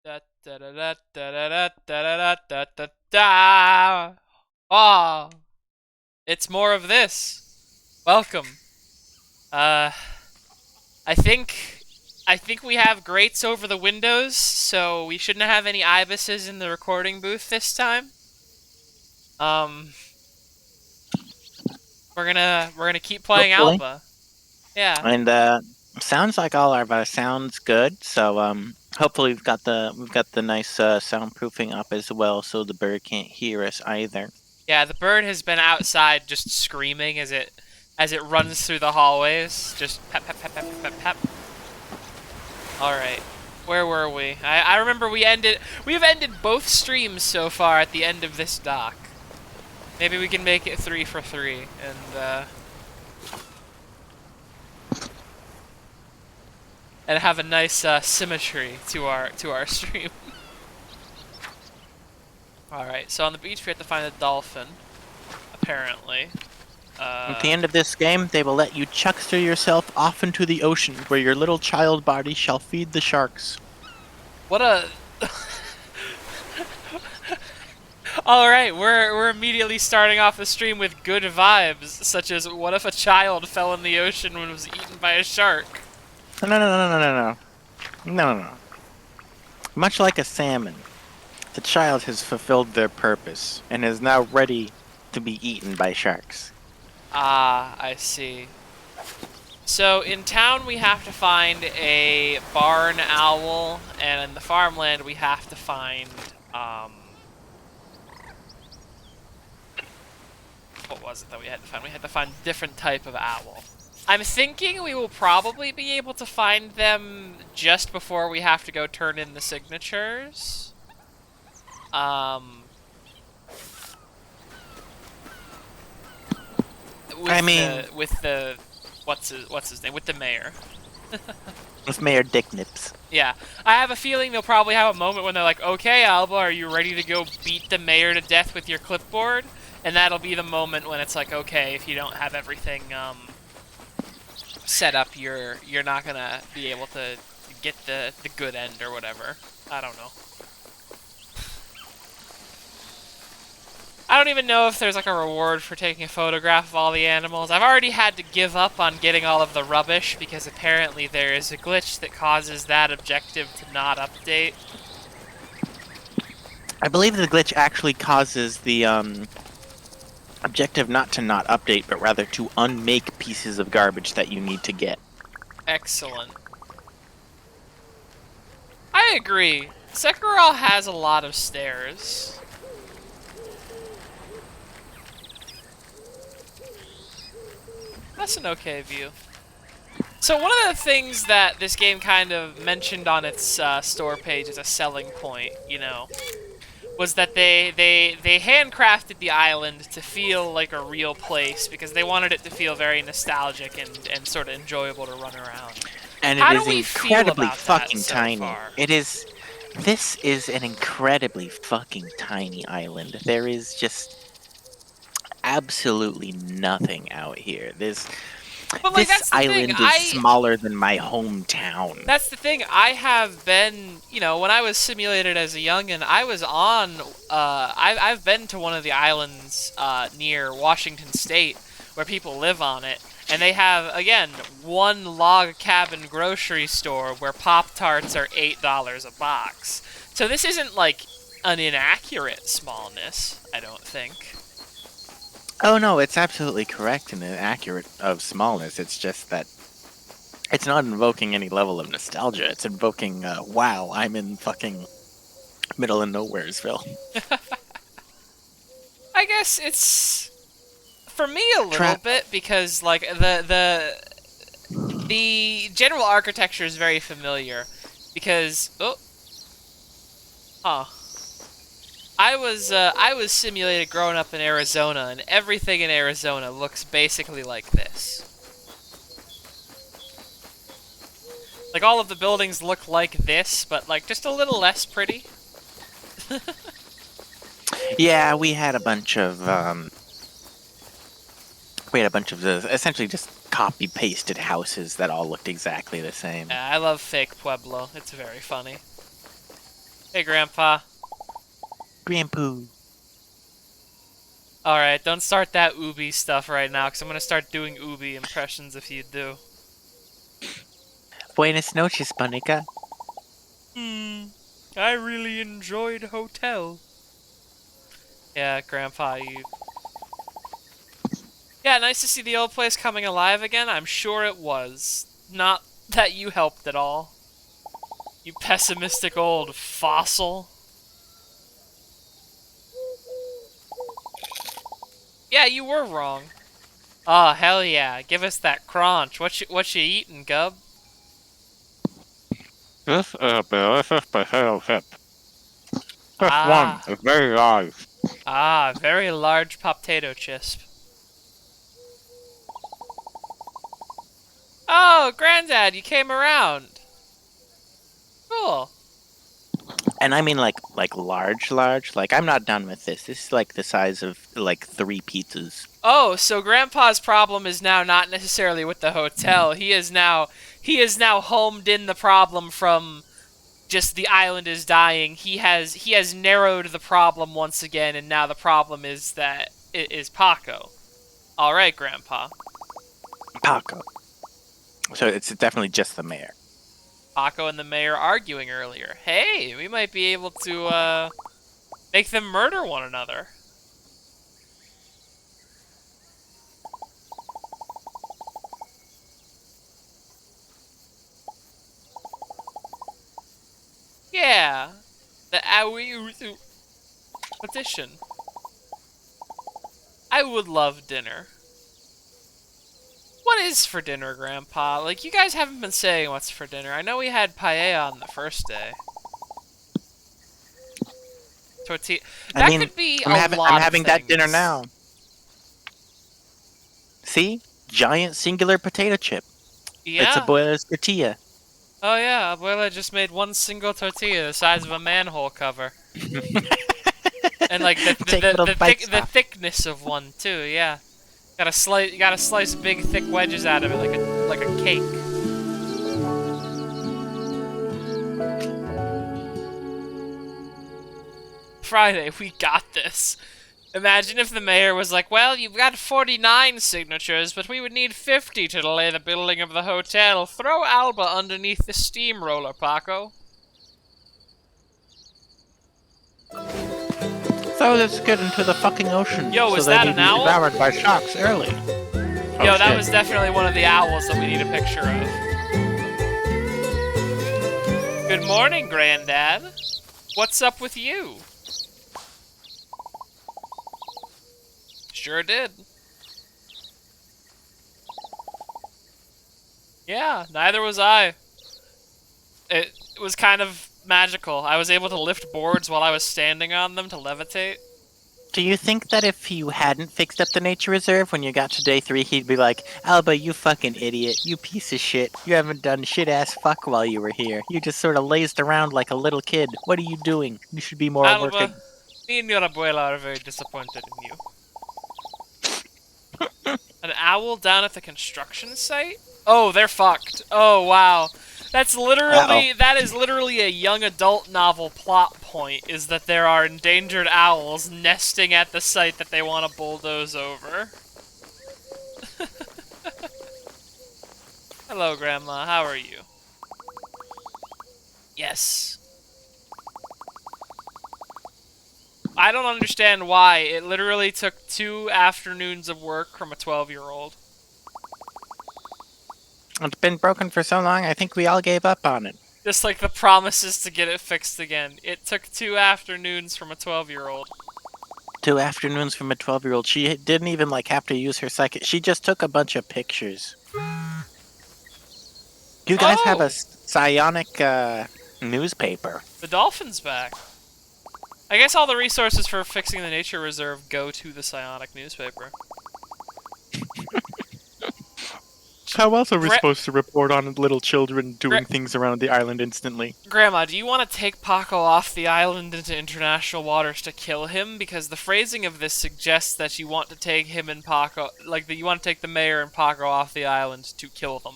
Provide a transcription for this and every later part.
Da, da, da, da, da, da, da, da, da, da, da. Ah, it's more of this. Welcome. Uh, I think I think we have grates over the windows, so we shouldn't have any ibises in the recording booth this time. Um, we're gonna keep playing Hopefully. Alba. Yeah, And sounds like all of our sounds good. So hopefully we've got the nice soundproofing up as well, so the bird can't hear us either. yeah. The bird has been outside just screaming as it runs through the hallways. Just pep pep pep pep pep pep. Pep. All right. Where were we? I remember we've ended both streams so far at the end of this dock. Maybe we can make it 3 for 3 and have a nice symmetry to our stream. All right. So on the beach we have to find a dolphin apparently. At the Uh end of this game, they will let you chuckster yourself off into the ocean, where your little child body shall feed the sharks. what a All right, we're immediately starting off the stream with good vibes, such as what if a child fell in the ocean when it was eaten by a shark? No, no, no, no, no, no, no, no, no, no. Much like a salmon, the child has fulfilled their purpose and is now ready to be eaten by sharks. Ah, I see. So in town we have to find a barn owl, and in the farmland we have to find what was it that we had to find? We had to find a different type of owl. I'm thinking we will probably be able to find them just before we have to go turn in the signatures. Um, I with mean, the what's his name? With the mayor. with Mayor Dick Nips. Yeah, I have a feeling they'll probably have a moment when they're like, "Okay, Alba, are you ready to go beat the mayor to death with your clipboard?" And that'll be the moment when it's like, "Okay, if you don't have everything set up, you're not gonna be able to get the good end or whatever." I don't know. I don't even know if there's like a reward for taking a photograph of all the animals. I've already had to give up on getting all of the rubbish because apparently there is a glitch that causes that objective to not update. I believe the glitch actually causes the objective not update, but rather to unmake pieces of garbage that you need to get. Excellent. I agree. Sekiro has a lot of stairs. That's an okay view. So one of the things that this game kind of mentioned on its store page as a selling point, was that they handcrafted the island to feel like a real place because they wanted it to feel very nostalgic and sort of enjoyable to run around. And it How is do we feel incredibly about that fucking so tiny. far? This is an incredibly fucking tiny island. There is just absolutely nothing out here. But like This that's the thing. island is smaller than my hometown. That's the thing. I have been, when I was simulated as a youngin, I was on. I've been to one of the islands near Washington State where people live on it, and they have again one log cabin grocery store where Pop Tarts are $8 a box. So this isn't like an inaccurate smallness. I don't think. Oh no, it's absolutely correct and accurate of smallness. It's just that it's not invoking any level of nostalgia. It's invoking, wow, I'm in fucking middle of nowheresville. I guess it's for me a little Trap. bit because like the general architecture is very familiar because huh I was simulated growing up in Arizona, and everything in Arizona looks basically like this. Like all of the buildings look like this, but like just a little less pretty. Yeah, we had a bunch of the essentially just copy pasted houses that all looked exactly the same. I love fake Pueblo. It's very funny. Hey, Grandpa. Grandpa. Alright, don't start that Ubi stuff right now, because I'm going to start doing Ubi impressions if you do. Buenas noches, Panica. I really enjoyed hotel. Yeah, Grandpa, you... Yeah, nice to see the old place coming alive again. I'm sure it was. Not that you helped at all. You pessimistic old fossil. Yeah, you were wrong. Oh, hell yeah. Give us that crunch. What you eating, Gub? This is a delicious potato chip. Just one. Ah. It's very large. Ah, very large potato chip. Oh, Granddad, you came around. Cool. And I mean like large. Like I'm not done with this. This is like the size of like 3 pizzas. Oh, so Grandpa's problem is now not necessarily with the hotel. He is now homed in the problem from just the island is dying. He has narrowed the problem once again, and now the problem is that it is Paco. All right, Grandpa. Paco. So it's definitely just the mayor. Paco and the mayor arguing earlier. Hey, we might be able to make them murder one another. Yeah. The petition. I would love dinner. What is for dinner, Grandpa? Like, you guys haven't been saying what's for dinner. I know we had paella on the first day. Tortilla. That could be a lot I'm of having that dinner things. now. See? Giant singular potato chip. Yeah. It's Abuela's tortilla. Oh yeah, Abuela just made one single tortilla the size of a manhole cover. And like the thickness of one too, yeah. Gotta slice big thick wedges out of it like a cake. Friday, we got this. Imagine if the mayor was like, well, you've got 49 signatures, but we would need 50 to delay the building of the hotel. Throw Alba underneath the steamroller, Paco. So let's get into the fucking ocean. Yo, so is they that may an be owl? devoured by sharks early. Yo, Oh, that shit. was definitely one of the owls that we need a picture of. Good morning, Granddad. What's up with you? Sure did. Yeah, neither was I. It was kind of magical. I was able to lift boards while I was standing on them to levitate. Do you think that if you hadn't fixed up the nature reserve when you got to day 3, he'd be like, Alba, you fucking idiot, you piece of shit, you haven't done shit-ass fuck while you were here. You just sort of lazed around like a little kid. What are you doing? You should be more Alba, working. me and your abuela are very disappointed in you. An owl down at the construction site? Oh, they're fucked. Oh, wow. That is literally a young adult novel plot point, is that there are endangered owls nesting at the site that they want to bulldoze over. Hello, Grandma. How are you? Yes. I don't understand why. It literally took 2 afternoons of work from a 12-year-old. It's been broken for so long, I think we all gave up on it. Just like the promises to get it fixed again. It took 2 afternoons from a 12-year-old. 2 afternoons from a 12-year-old. She didn't even like have to use her psychic. She just took a bunch of pictures. You guys have a psionic newspaper. The dolphin's back. I guess all the resources for fixing the nature reserve go to the psionic newspaper. How else are we supposed to report on little children doing things around the island instantly? Grandma, do you want to take Paco off the island into international waters to kill him? Because the phrasing of this suggests that you want to take him and Paco, like that you want to take the mayor and Paco off the island to kill them.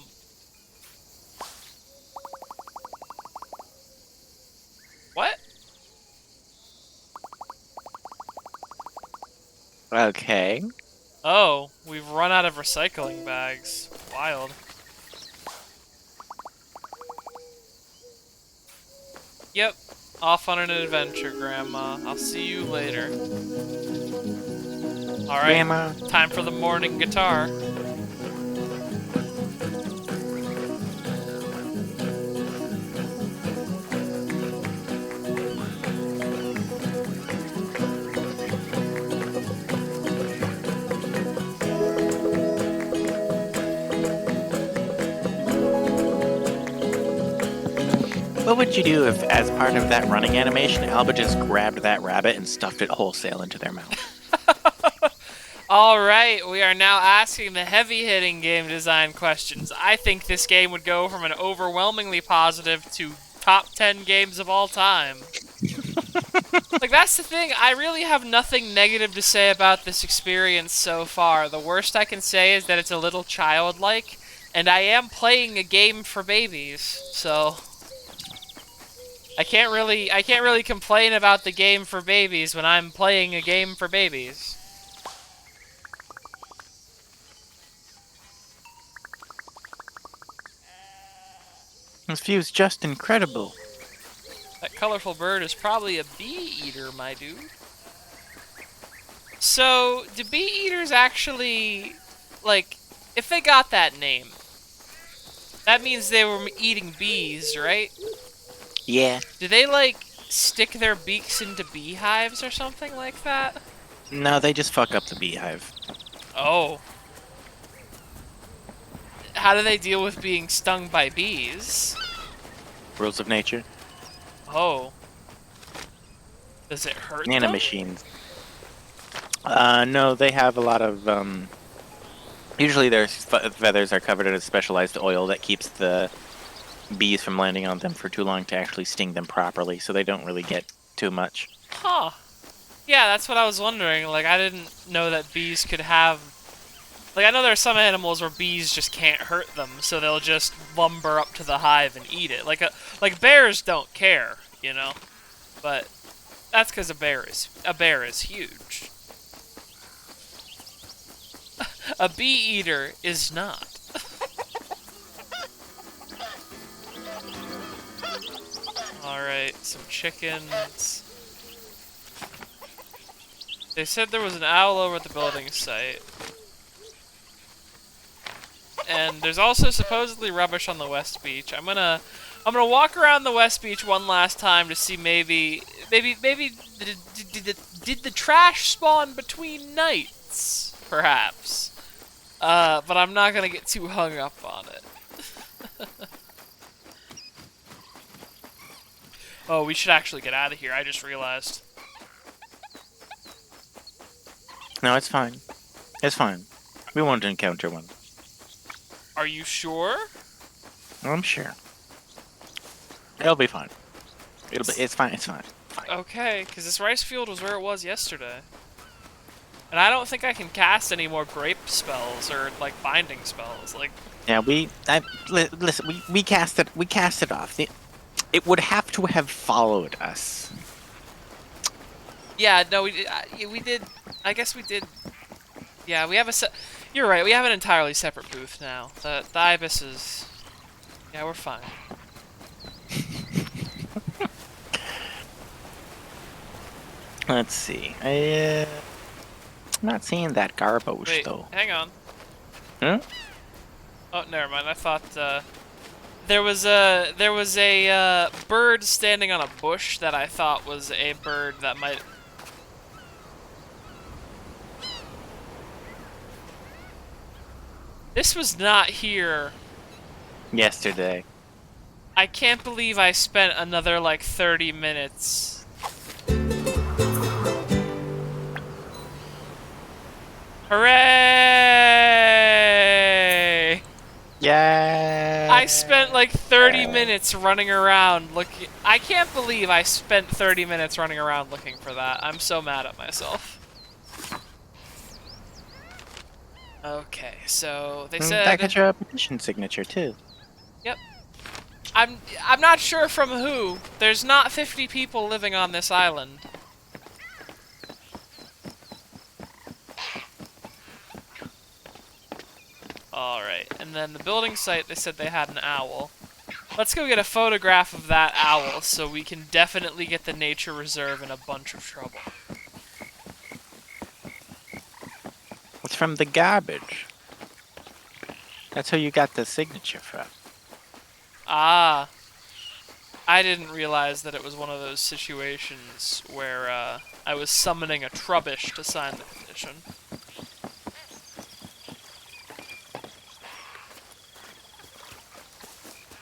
What? Okay. Oh, we've run out of recycling bags. Wild. Yep. Off on an adventure, Grandma. I'll see you later. Alright, Grandma. time for the morning guitar. What would you do if, as part of that running animation, Alba just grabbed that rabbit and stuffed it wholesale into their mouth? Alright, we are now asking the heavy-hitting game design questions. I think this game would go from an overwhelmingly positive to top 10 games of all time. Like, that's the thing, I really have nothing negative to say about this experience so far. The worst I can say is that it's a little childlike, and I am playing a game for babies, so... I can't really complain about the game for babies when I'm playing a game for babies. This view's just incredible. That colorful bird is probably a bee-eater, my dude. So, do bee-eaters actually, like, if they got that name, that means they were eating bees, right? Yeah. Do they, like, stick their beaks into beehives or something like that? No, they just fuck up the beehive. Oh. How do they deal with being stung by bees? Rules of nature. Oh. Does it hurt them? Nanomachines. No, they have a lot of, usually their feathers are covered in a specialized oil that keeps the bees from landing on them for too long to actually sting them properly, so they don't really get too much. Huh. Yeah, that's what I was wondering. Like, I didn't know that bees could have... Like, I know there are some animals where bees just can't hurt them, so they'll just lumber up to the hive and eat it. Like bears don't care, you know? But that's because a bear is huge. A bee eater is not. Alright, some chickens. They said there was an owl over at the building site. And there's also supposedly rubbish on the West Beach. I'm gonna walk around the West Beach one last time to see maybe did the trash spawn between nights, perhaps. But I'm not gonna get too hung up on it. Oh, we should actually get out of here, I just realized. No, it's fine. It's fine. We won't encounter one. Are you sure? I'm sure. It'll be fine. It's fine, it's fine. Fine. Okay, because this rice field was where it was yesterday. And I don't think I can cast any more grape spells or, like, binding spells. Like, Yeah, listen, we cast it off. It would have to have followed us. yeah, no, we did. I guess we did. Yeah, we have You're right. We have an entirely separate booth now. The Ibis is. Yeah, we're fine. Let's see. I'm not seeing that garbage Wait, though. hang on. Huh? Oh, never mind. I thought there was a bird standing on a bush that I thought was a bird that might. This was not here. Yesterday. I can't believe I spent another like 30 minutes. Hooray! Yeah. I spent like 30 minutes running around looking. I can't believe I spent 30 minutes running around looking for that. I'm so mad at myself. Okay, so they said that got your petition signature too. Yep. I'm not sure from who. There's not 50 people living on this island. and then the building site, they said they had an owl. Let's go get a photograph of that owl so we can definitely get the nature reserve in a bunch of trouble. It's from the garbage. That's who you got the signature from. Ah, I didn't realize that it was one of those situations where I was summoning a trubbish to sign the petition.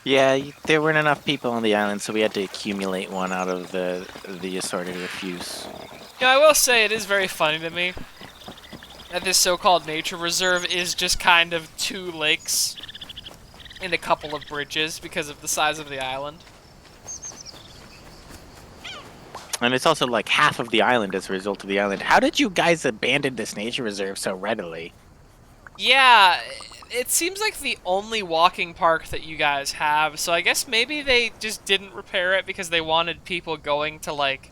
Yeah, there weren't enough people on the island, so we had to accumulate one out of the assorted refuse. You know, I will say it is very funny to me that this so-called nature reserve is just kind of 2 lakes and a couple of bridges because of the size of the island. And it's also like half of the island as a result of the island. How did you guys abandon this nature reserve so readily? Yeah, it seems like the only walking park that you guys have, so I guess maybe they just didn't repair it because they wanted people going to, like,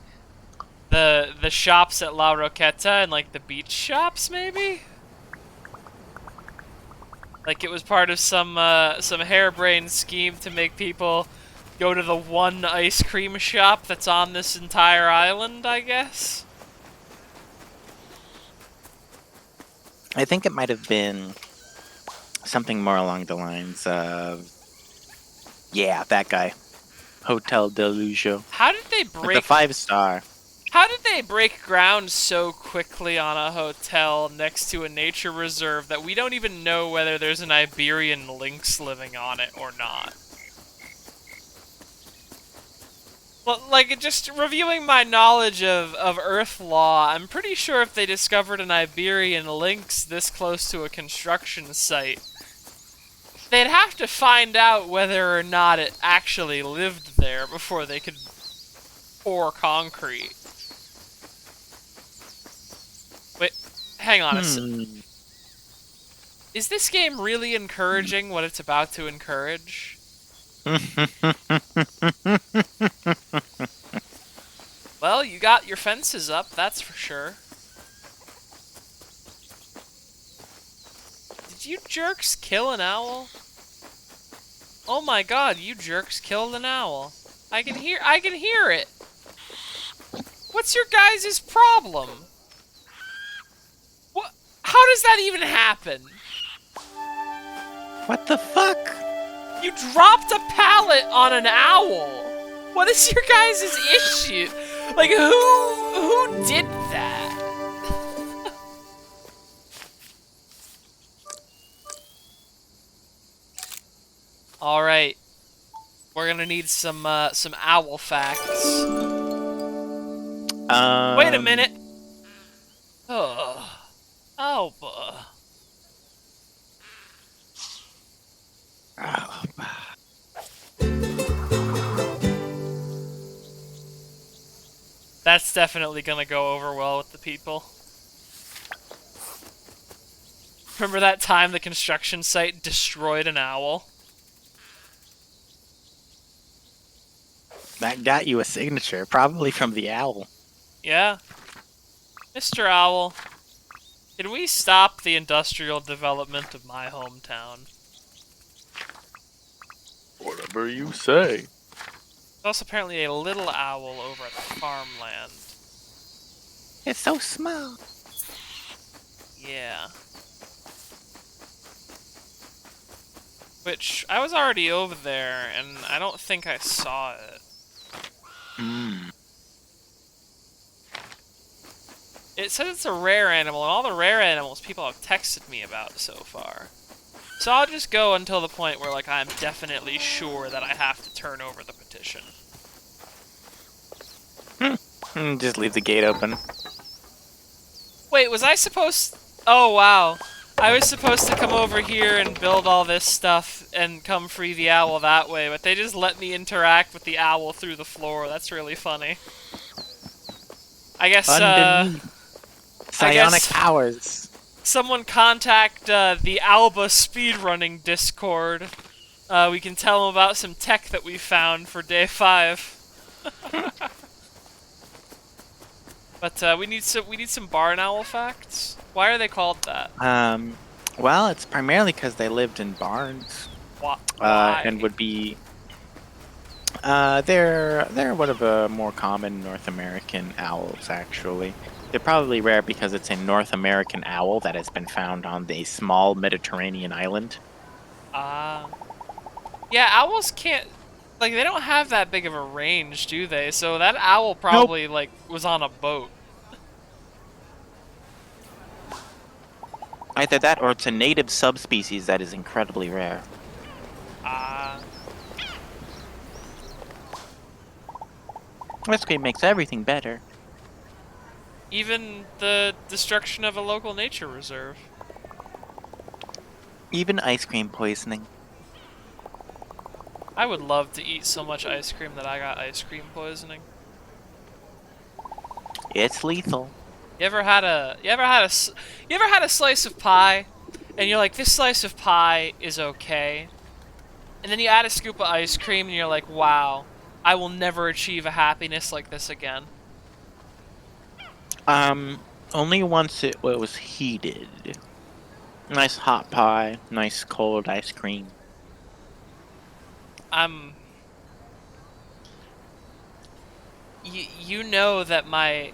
the shops at La Roqueta and, like, the beach shops, maybe? Like, it was part of some harebrained scheme to make people go to the one ice cream shop that's on this entire island, I guess? I think it might have been something more along the lines of, yeah, that guy, Hotel Delujo, How did they like break... the 5-star. How did they break ground so quickly on a hotel next to a nature reserve that we don't even know whether there's an Iberian lynx living on it or not? Well, like, just reviewing my knowledge of Earth law, I'm pretty sure if they discovered an Iberian lynx this close to a construction site, they'd have to find out whether or not it actually lived there before they could pour concrete. Wait, hang on a second. Is this game really encouraging what it's about to encourage? Well, you got your fences up, that's for sure. Did you jerks kill an owl? Oh my god, you jerks killed an owl. I can hear it. What's your guys' problem? What? How does that even happen? What the fuck? You dropped a pallet on an owl. What is your guys' issue? Like, who did that? All right, we're gonna need some owl facts. Wait a minute. Oh, Alba. That's definitely gonna go over well with the people. Remember that time the construction site destroyed an owl? That got you a signature, probably from the owl. Yeah. Mr. Owl, can we stop the industrial development of my hometown? Whatever you say. There's also apparently a little owl over at the farmland. It's so small. Yeah. Which, I was already over there, and I don't think I saw it. It says it's a rare animal, and all the rare animals people have texted me about so far. So I'll just go until the point where, like, I'm definitely sure that I have to turn over the petition. Just leave the gate open. Wait, was I supposed... Oh, wow. I was supposed to come over here and build all this stuff and come free the owl that way, but they just let me interact with the owl through the floor. That's really funny. I guess, Psionic powers. Someone contact the Alba speedrunning Discord. We can tell them about some tech that we found for day 5. But we need some barn owl facts. Why are they called that? Well, it's primarily because they lived in barns, and Why? would be. They're one of the more common North American owls, actually. They're probably rare because it's a North American owl that has been found on a small Mediterranean island. Ah. Yeah, owls can't, like, they don't have that big of a range, do they? So that owl Nope. probably, like, was on a boat. Either that or it's a native subspecies that is incredibly rare. Ah. Ice cream makes everything better. Even the destruction of a local nature reserve. Even ice cream poisoning. I would love to eat so much ice cream that I got ice cream poisoning. It's lethal. You ever had a slice of pie and you're like, this slice of pie is okay. And then you add a scoop of ice cream and you're like, wow, I will never achieve a happiness like this again. Only once it was heated. Nice hot pie, nice cold ice cream. I'm you know that my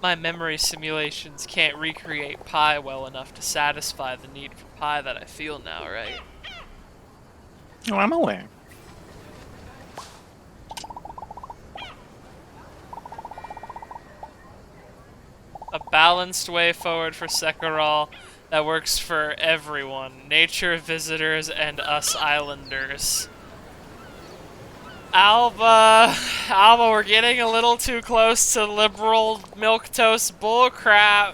memory simulations can't recreate pie well enough to satisfy the need for pie that I feel now, right? Oh, I'm aware. A balanced way forward for Sekirol that works for everyone, nature visitors and us islanders. Alba, Alba, we're getting a little too close to liberal milquetoast bullcrap.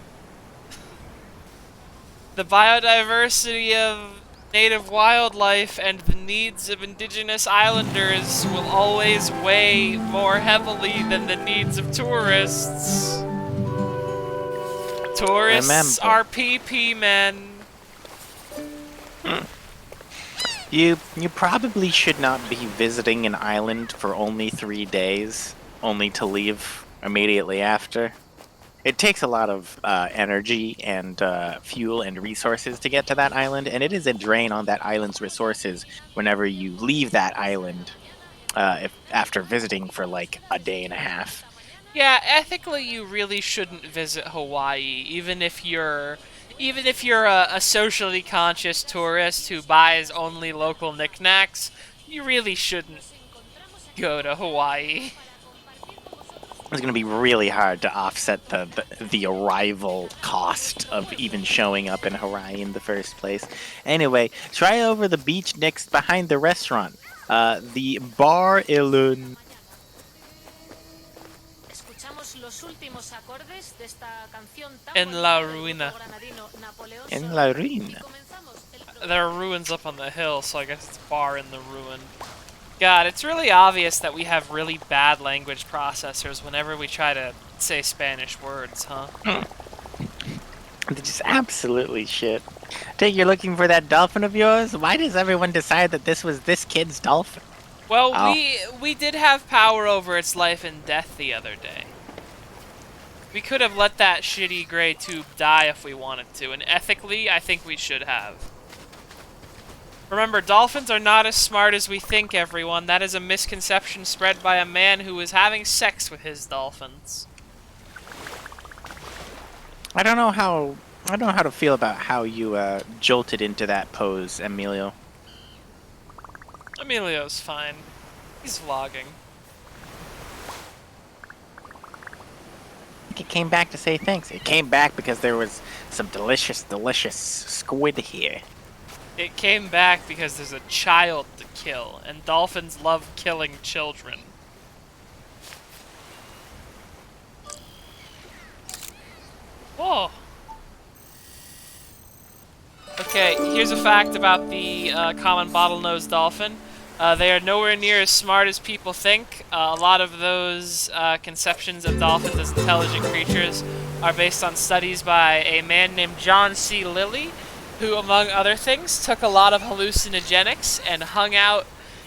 The biodiversity of native wildlife and the needs of indigenous islanders will always weigh more heavily than the needs of tourists. Tourists Remember, are PP men. you probably should not be visiting an island for only 3 days, only to leave immediately after. It takes a lot of energy and fuel and resources to get to that island, and it is a drain on that island's resources whenever you leave that island if after visiting for like a day and a half. Yeah, ethically you really shouldn't visit Hawaii, even if you're a socially conscious tourist who buys only local knickknacks, you really shouldn't go to Hawaii. It's going to be really hard to offset the arrival cost of even showing up in Hawaii in the first place. Anyway, try over the beach next behind the restaurant. The Bar Ilun. In La Ruina. In La Ruina. There are ruins up on the hill, so I guess it's bar in the ruin. God, it's really obvious that we have really bad language processors whenever we try to say Spanish words, huh? It's just absolutely shit. Take, you're looking for that dolphin of yours? Why does everyone decide that this was this kid's dolphin? Well, Oh, we did have power over its life and death the other day. We could have let that shitty gray tube die if we wanted to, and ethically, I think we should have. Remember, dolphins are not as smart as we think, everyone. That is a misconception spread by a man who was having sex with his dolphins. I don't know how to feel about how you jolted into that pose, Emilio. Emilio's fine. He's vlogging. It came back to say thanks. It came back because there was some delicious, delicious squid here. It came back because there's a child to kill, and dolphins love killing children. Whoa. Okay, here's a fact about the common bottlenose dolphin. They are nowhere near as smart as people think. A lot of those conceptions of dolphins as intelligent creatures are based on studies by a man named John C. Lilly, who, among other things, took a lot of hallucinogenics and hung out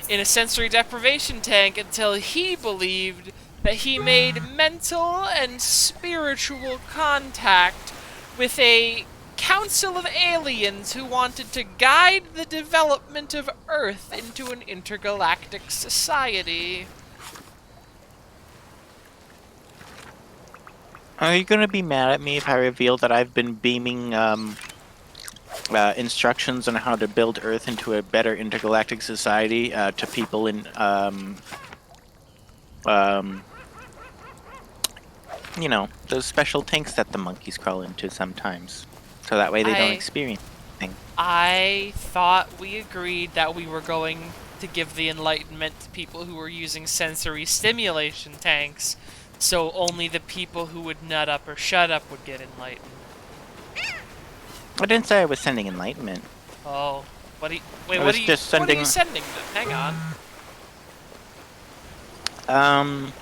in a sensory deprivation tank until he believed that he made mental and spiritual contact with a council of aliens who wanted to guide the development of Earth into an intergalactic society. Are you gonna be mad at me if I reveal that I've been beaming instructions on how to build Earth into a better intergalactic society to people in you know, those special tanks that the monkeys crawl into sometimes, so that way they don't experience anything. I thought we agreed that we were going to give the Enlightenment to people who were using sensory stimulation tanks, so only the people who would nut up or shut up would get enlightened. I didn't say I was sending enlightenment. Oh, what are you, wait, I what was are you, just what are you sending- sending them? Hang on.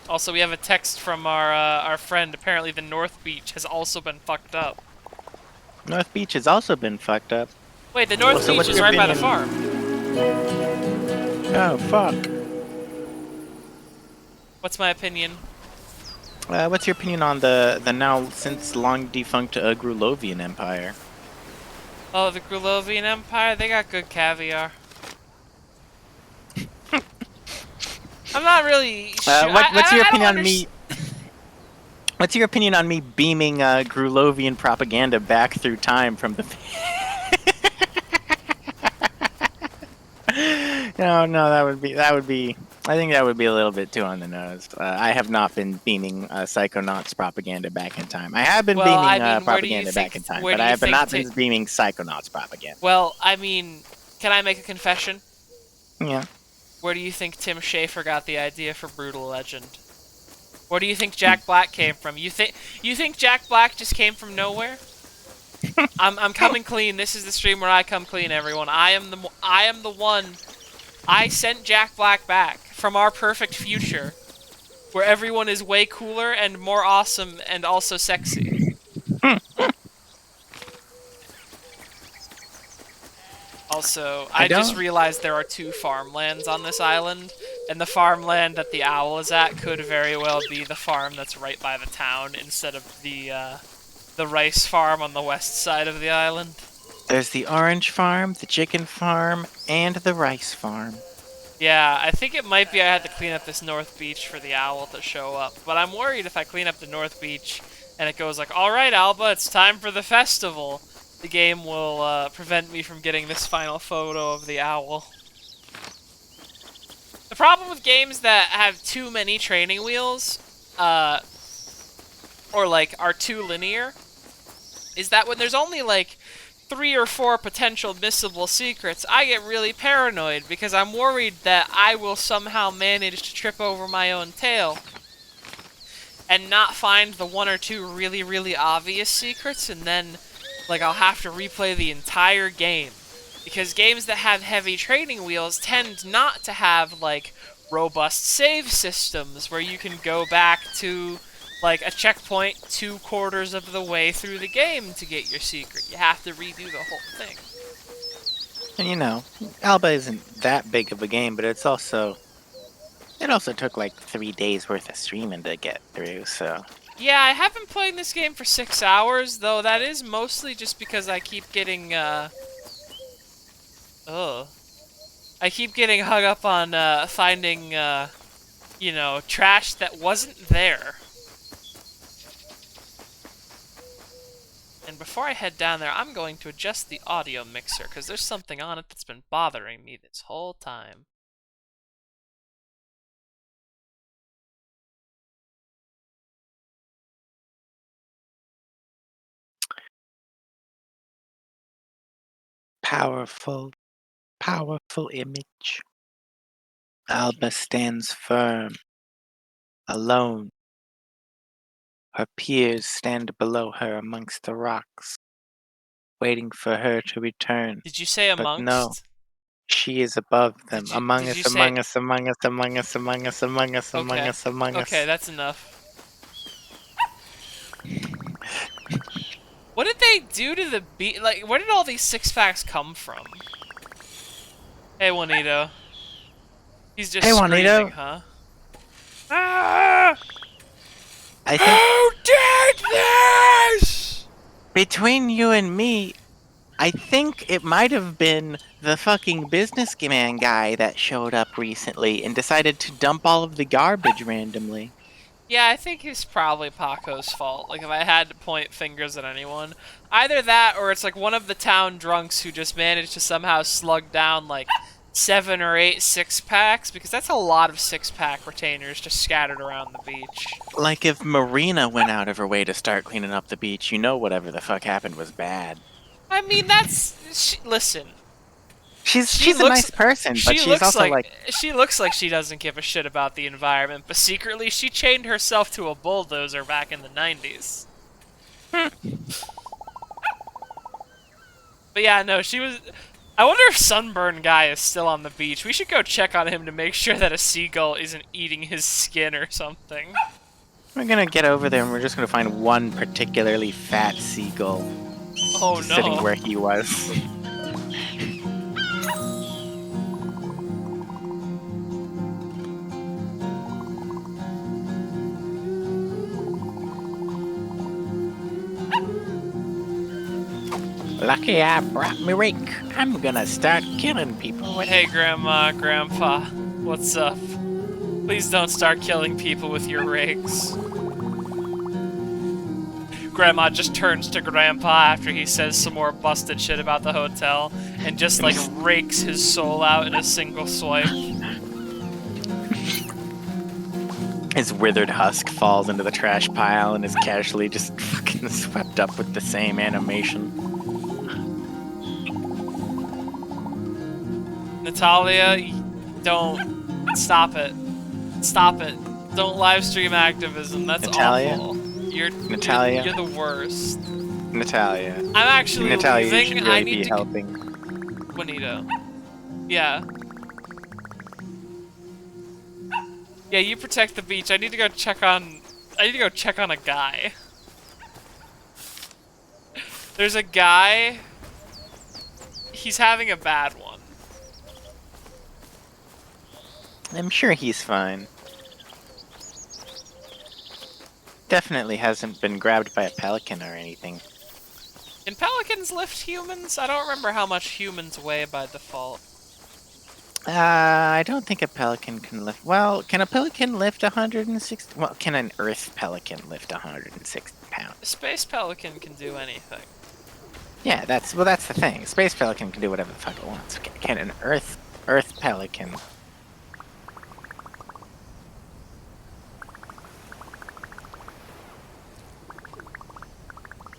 Also, we have a text from our friend. Apparently, the North Beach has also been fucked up. North Beach has also been fucked up. Wait, the North So Beach what's is your right by the opinion? farm. Oh, fuck. What's my opinion? What's your opinion on the now since long defunct Grulovian Empire? Oh, the Grulovian Empire, they got good caviar. I'm not really sure. What's your I don't opinion on me? What's your opinion on me beaming Grulovian propaganda back through time from the? No, that would be. I think that would be a little bit too on the nose. I have not been beaming Psychonauts propaganda back in time. I have been Well, I beaming mean, where do you propaganda think- back in time, where but do I you have think not been beaming Psychonauts propaganda. Well, I mean, can I make a confession? Yeah. Where do you think Tim Schafer got the idea for Brutal Legend? Where do you think Jack Black came from? You think Jack Black just came from nowhere? I'm coming clean. This is the stream where I come clean, everyone. I am the one. I sent Jack Black back from our perfect future, where everyone is way cooler and more awesome and also sexy. Also, I just realized there are 2 farmlands on this island, and the farmland that the owl is at could very well be the farm that's right by the town instead of the rice farm on the west side of the island. There's the orange farm, the chicken farm, and the rice farm. Yeah, I think it might be I had to clean up this North Beach for the owl to show up, but I'm worried if I clean up the North Beach and it goes like, alright Alba, it's time for the festival, the game will prevent me from getting this final photo of the owl. The problem with games that have too many training wheels, or like are too linear, is that when there's only like 3 or 4 potential missable secrets, I get really paranoid because I'm worried that I will somehow manage to trip over my own tail and not find the 1 or 2 really, really obvious secrets, and then like I'll have to replay the entire game. Because games that have heavy training wheels tend not to have like robust save systems where you can go back to like a checkpoint 2/4 of the way through the game to get your secret. You have to redo the whole thing. And you know, Alba isn't that big of a game, but it also took like 3 days worth of streaming to get through, so. Yeah, I have been playing this game for 6 hours, though that is mostly just because I keep getting, I keep getting hung up on, finding, you know, trash that wasn't there. And before I head down there, I'm going to adjust the audio mixer, because there's something on it that's been bothering me this whole time. Powerful image. Alba stands firm, alone. Her peers stand below her amongst the rocks, waiting for her to return. Did you say amongst? But no, she is above them, Did among you us, say- among us, among us, among us, among us, among us, among Okay. us, among us. Okay, that's enough. What did they do to the beat? Like, where did all these 6-packs come from? Hey, Juanito. He's just screaming, huh? Ah! I think Who did Between you and me, I think it might have been the fucking businessman guy that showed up recently and decided to dump all of the garbage randomly. Yeah, I think it's probably Paco's fault. Like, if I had to point fingers at anyone, either that or it's like one of the town drunks who just managed to somehow slug down like 7 or 8 six-packs, because that's a lot of six-pack retainers just scattered around the beach. Like if Marina went out of her way to start cleaning up the beach, you know whatever the fuck happened was bad. I mean, listen. She She's a looks nice person, but she she's looks also like like she looks like she doesn't give a shit about the environment, but secretly she chained herself to a bulldozer back in the 90s. But yeah, no, she was. I wonder if Sunburn Guy is still on the beach. We should go check on him to make sure that a seagull isn't eating his skin or something. we're gonna get over there and we're just gonna find one particularly fat seagull Oh just sitting no. where he was. Lucky I brought me rake. I'm gonna start killing people with Hey, Grandma, Grandpa, what's up? Please don't start killing people with your rakes. Grandma just turns to Grandpa after he says some more busted shit about the hotel and just like rakes his soul out in a single swipe. His withered husk falls into the trash pile and is casually just fucking swept up with the same animation. Natalia, don't stop it. Stop it. Don't live stream activism. That's Natalia? awful. Natalia? You're the worst. Natalia. I'm actually Natalia, leaving. you should really I need be to helping. Juanito. Yeah. Yeah, you protect the beach. I need to go check on a guy. There's a guy. He's having a bad one. I'm sure he's fine. Definitely hasn't been grabbed by a pelican or anything. Can pelicans lift humans? I don't remember how much humans weigh by default. I don't think a pelican can lift. Well, can a pelican lift 160? Well, can an earth pelican lift 160 pounds? A space pelican can do anything. Yeah, that's the thing. Space pelican can do whatever the fuck it wants. Can an earth pelican?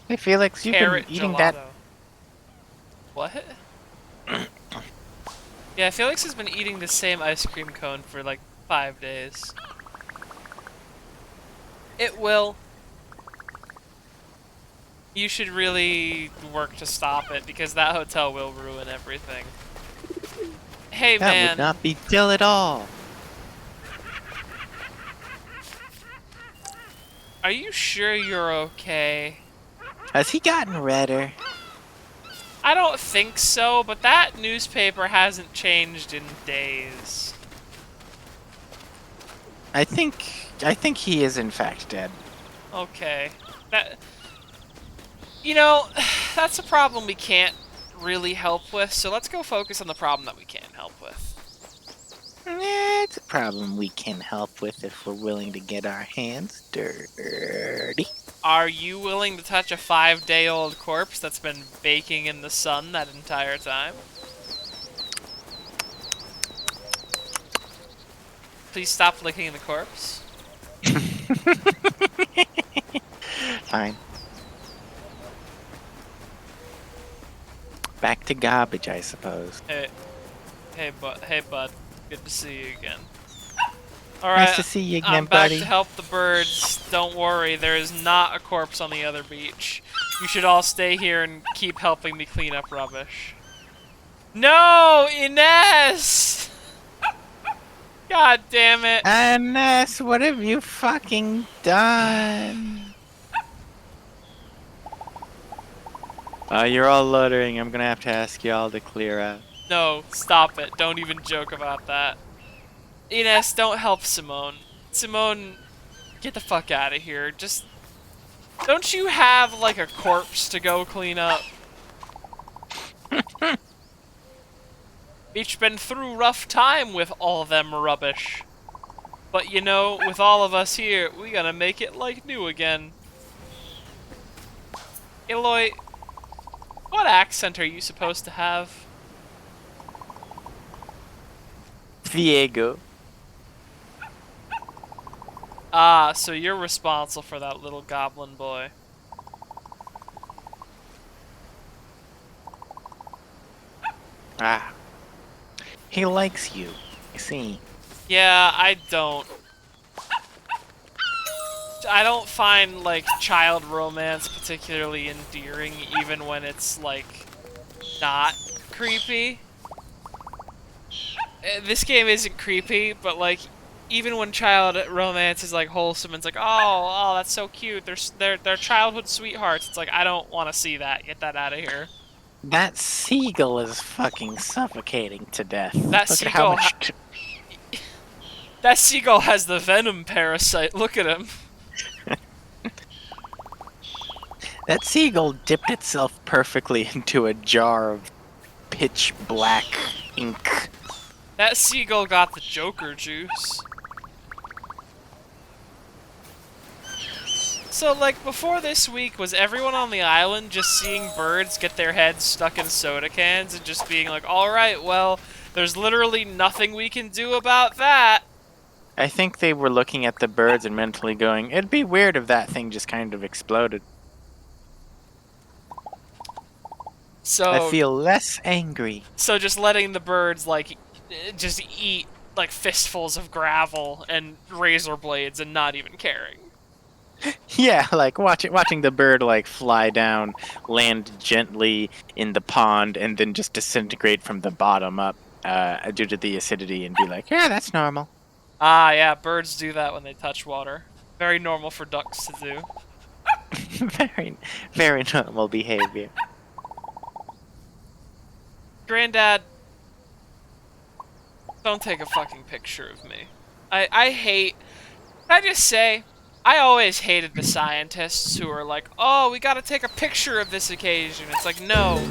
Hey Felix, you've Carrot been eating gelato. that. What? Yeah, Felix has been eating the same ice cream cone for like 5 days. It will. You should really work to stop it because that hotel will ruin everything. Hey That man. would not be Dill at all. Are you sure you're okay? Has he gotten redder? I don't think so, but that newspaper hasn't changed in days. I think he is in fact dead. Okay. That's a problem we can't really help with, so let's go focus on the problem that we can help with. It's a problem we can help with if we're willing to get our hands dirty. Are you willing to touch a 5-day-old corpse that's been baking in the sun that entire time? Please stop licking the corpse. Fine. Back to garbage, I suppose. Hey, bud. Good to see you again. Alright, Nice to see you again, I'm back buddy. to help the birds. Don't worry, there is not a corpse on the other beach. You should all stay here and keep helping me clean up rubbish. No, Ines! God damn it. Ines, what have you fucking done? You're all loitering. I'm gonna have to ask you all to clear out. No, stop it. Don't even joke about that. Ines, don't help Simone. Simone, get the fuck out of here. Just Don't you have, like, a corpse to go clean up? Each been through rough time with all them rubbish. But you know, with all of us here, we gotta make it like new again. Eloy, what accent are you supposed to have? Diego. Ah, so you're responsible for that little goblin boy. Ah. He likes you. I see. Yeah, I don't find, like, child romance particularly endearing, even when it's, like, not creepy. This game isn't creepy, but, like, even when child romance is, like, wholesome, it's like, oh, that's so cute, they're childhood sweethearts, it's like, I don't want to see that, get that out of here. That seagull is fucking suffocating to death. That Look at how seagull much... that seagull has the venom parasite, look at him. That seagull dipped itself perfectly into a jar of pitch black ink. That seagull got the Joker juice. So, like, before this week, was everyone on the island just seeing birds get their heads stuck in soda cans and just being like, alright, well, there's literally nothing we can do about that? I think they were looking at the birds and mentally going, it'd be weird if that thing just kind of exploded. So, I feel less angry. so just letting the birds, like, just eat, like, fistfuls of gravel and razor blades and not even caring. Yeah, like watching the bird like fly down, land gently in the pond, and then just disintegrate from the bottom up due to the acidity, and be like, yeah, that's normal. Ah, yeah, birds do that when they touch water. Very normal for ducks to do. Very, very normal behavior. Granddad, don't take a fucking picture of me. I hate... Can I just say, I always hated the scientists who are like, oh, we gotta take a picture of this occasion. It's like, no.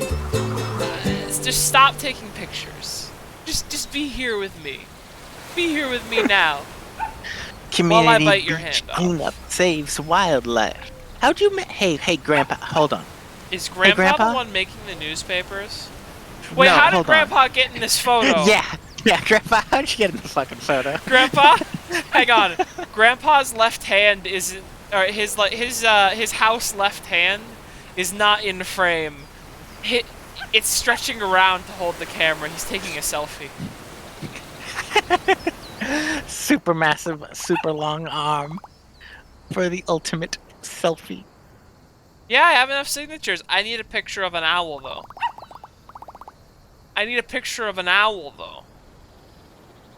Just stop taking pictures. Just be here with me. Be here with me now. Community while I bite your hand off. cleanup saves wildlife. How'd you Hey, Grandpa, hold on. Is Grandpa, Grandpa? the one making the newspapers? Wait, No, how did hold Grandpa get in this photo? Yeah, Grandpa, how'd you get in the fucking photo? Grandpa, hang on. Grandpa's left hand is, or his house left hand is not in frame. It's stretching around to hold the camera. He's taking a selfie. Super massive, super long arm for the ultimate selfie. Yeah, I have enough signatures. I need a picture of an owl, though.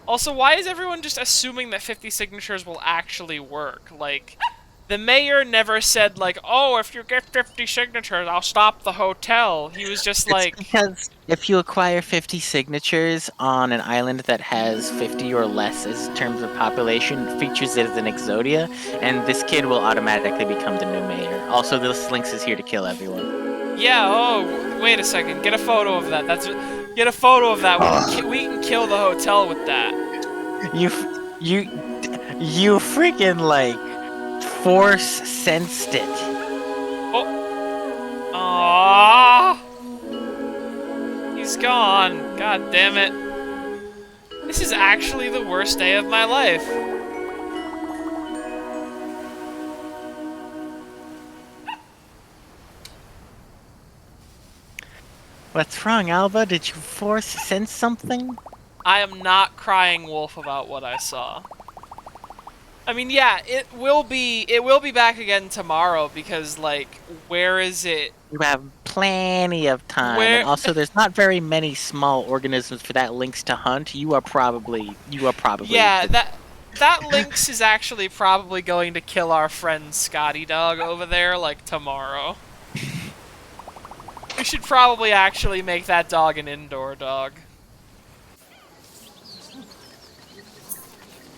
Also, why is everyone just assuming that 50 signatures will actually work? Like, the mayor never said, like, oh, if you get 50 signatures, I'll stop the hotel. He was just like... It's because if you acquire 50 signatures on an island that has 50 or less as terms of population, it features it as an exodia, and this kid will automatically become the new mayor. Also, this Lynx is here to kill everyone. Yeah, oh, wait a second. Get a photo of that. Get a photo of that. We can kill the hotel with that. You freaking, like, force sensed it. Oh. Aww. He's gone. God damn it. This is actually the worst day of my life. What's wrong, Alba? Did you force sense something? I am not crying wolf about what I saw. I mean, yeah, it will be back again tomorrow because, like, where is it? You have plenty of time. Where- And also, there's not very many small organisms for that lynx to hunt. You are probably. Yeah, that lynx is actually probably going to kill our friend Scotty Dog over there, like, tomorrow. We should probably actually make that dog an indoor dog.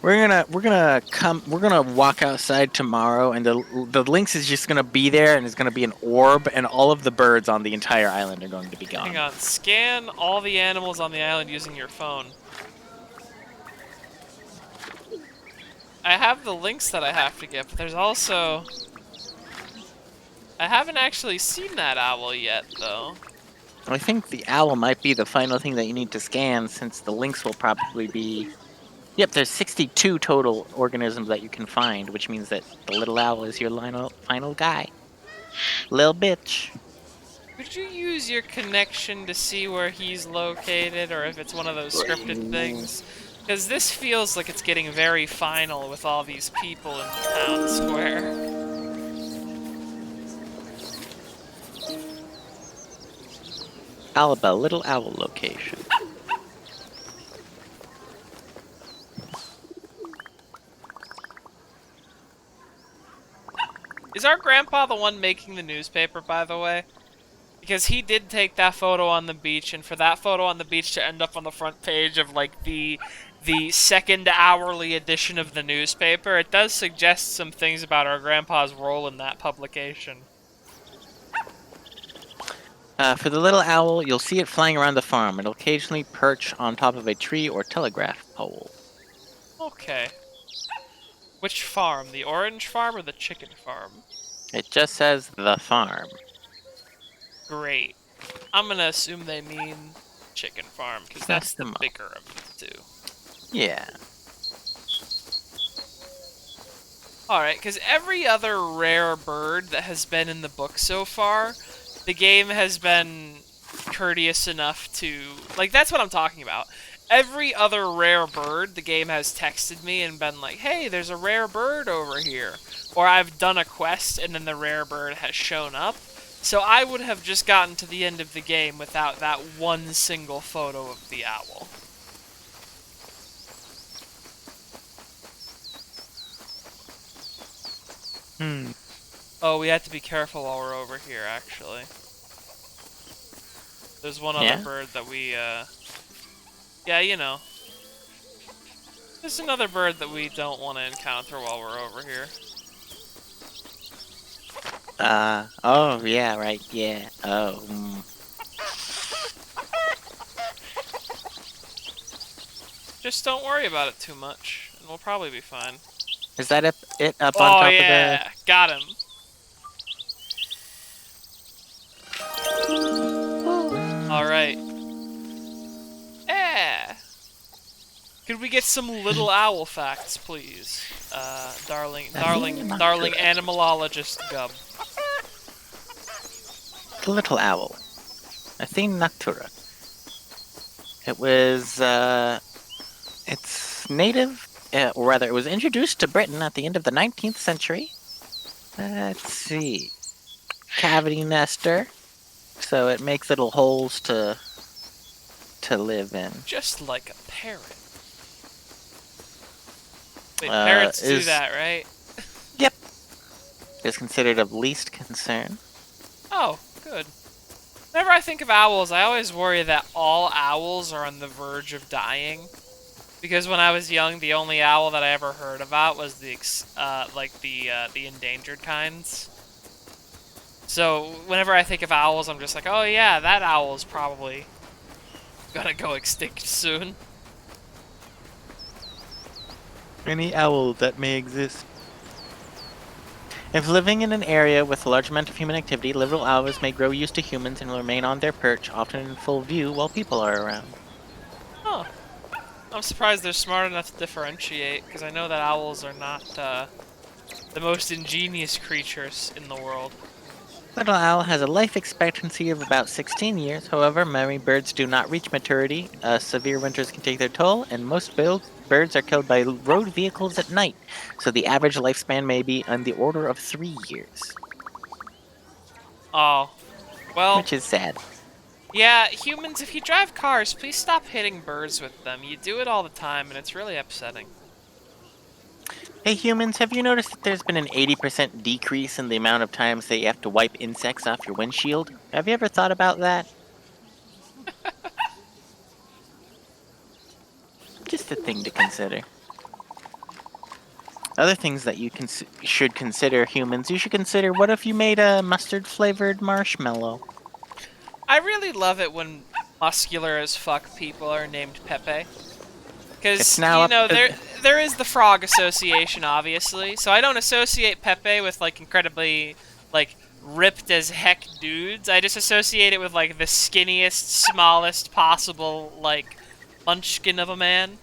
we're gonna walk outside tomorrow, and the lynx is just gonna be there, and it's gonna be an orb, and all of the birds on the entire island are going to be Hang gone. on. Scan all the animals on the island using your phone. I have the links that I have to get, but there's also... I haven't actually seen that owl yet, though. I think the owl might be the final thing that you need to scan, since the lynx will probably be. Yep, there's 62 total organisms that you can find, which means that the little owl is your final guy. Lil bitch. Could you use your connection to see where he's located, or if it's one of those scripted things? Because this feels like it's getting very final with all these people in the town square. Alba, little owl location. Is our grandpa the one making the newspaper, by the way? Because he did take that photo on the beach, and for that photo on the beach to end up on the front page of, like, the second hourly edition of the newspaper, it does suggest some things about our grandpa's role in that publication. For the little owl, you'll see it flying around the farm. It'll occasionally perch on top of a tree or telegraph pole. Okay. Which farm? The orange farm or the chicken farm? It just says the farm. Great. I'm gonna assume they mean chicken farm, because that's the bigger of the two. Yeah. Alright, because every other rare bird that has been in the book so far, the game has been courteous enough to... Like, that's what I'm talking about. Every other rare bird, the game has texted me and been like, hey, there's a rare bird over here. Or I've done a quest and then the rare bird has shown up. So I would have just gotten to the end of the game without that one single photo of the owl. Oh, we have to be careful while we're over here, actually. There's one other bird that we, yeah, you know. There's another bird that we don't want to encounter while we're over here. Oh, yeah, right, yeah. Oh, Just don't worry about it too much, and we'll probably be fine. Is that it up on top of the... Yeah, got him. Alright. Yeah. Could we get some little owl facts, please? Darling animalologist Gub. The little owl. Athene noctura. It was, it's native, or rather, it was introduced to Britain at the end of the 19th century. Let's see. Cavity nester. So it makes little holes to live in. Just like a parrot. Wait, parrots do that, right? Yep. Is considered of least concern. Oh, good. Whenever I think of owls, I always worry that all owls are on the verge of dying. Because when I was young, the only owl that I ever heard about was the endangered kinds. So whenever I think of owls, I'm just like, oh yeah, that owl's probably gonna go extinct soon. Any owl that may exist. If living in an area with a large amount of human activity, little owls may grow used to humans and will remain on their perch, often in full view, while people are around. Huh. I'm surprised they're smart enough to differentiate, because I know that owls are not the most ingenious creatures in the world. Little owl has a life expectancy of about 16 years. However, many birds do not reach maturity. Severe winters can take their toll, and most birds are killed by road vehicles at night. So the average lifespan may be on the order of 3 years. Oh. Well... Which is sad. Yeah, humans, if you drive cars, please stop hitting birds with them. You do it all the time, and it's really upsetting. Hey humans, have you noticed that there's been an 80% decrease in the amount of times that you have to wipe insects off your windshield? Have you ever thought about that? Just a thing to consider. Other things that you should consider, humans. You should consider, what if you made a mustard-flavored marshmallow? I really love it when muscular as fuck people are named Pepe. It's Because, now up to there is the frog association, obviously. So I don't associate Pepe with, like, incredibly, like, ripped as heck dudes. I just associate it with, like, the skinniest, smallest possible, like, munchkin of a man.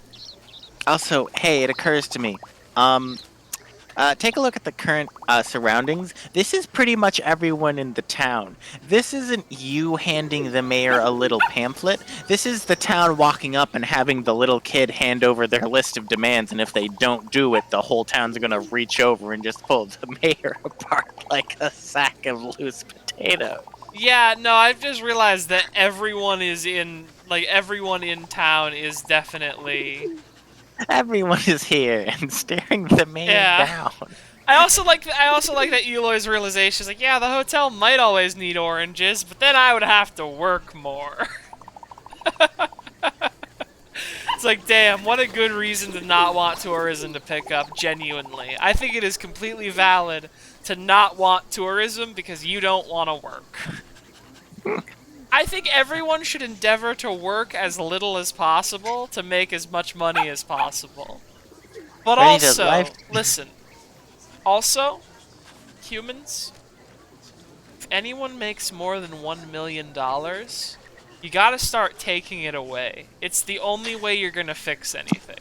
Also, hey, it occurs to me. Take a look at the current surroundings. This is pretty much everyone in the town. This isn't you handing the mayor a little pamphlet. This is the town walking up and having the little kid hand over their list of demands, and if they don't do it, the whole town's gonna reach over and just pull the mayor apart like a sack of loose potatoes. Yeah, no, I've just realized that everyone in town is definitely... Everyone is here and staring the mayor Yeah. down. I also like that Eloy's realization is like, yeah, the hotel might always need oranges, but then I would have to work more. It's like, damn, what a good reason to not want tourism to pick up, genuinely. I think it is completely valid to not want tourism because you don't want to work. I think everyone should endeavor to work as little as possible to make as much money as possible. But Ready to also, life- listen, also, humans, if anyone makes more than $1 million, you gotta start taking it away. It's the only way you're gonna fix anything.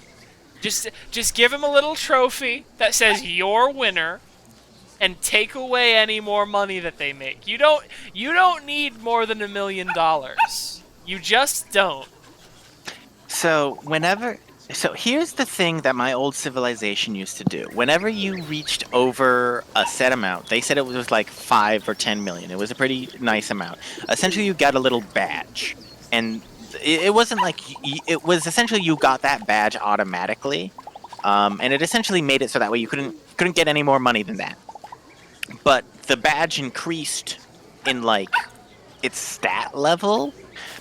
Just give him a little trophy that says you're winner, and take away any more money that they make. You don't need more than $1 million. You just don't. So here's the thing that my old civilization used to do. Whenever you reached over a set amount, they said it was like 5 or 10 million. It was a pretty nice amount. Essentially, you got a little badge, and it wasn't like it was essentially you got that badge automatically, and it essentially made it so that way you couldn't get any more money than that. But the badge increased in like its stat level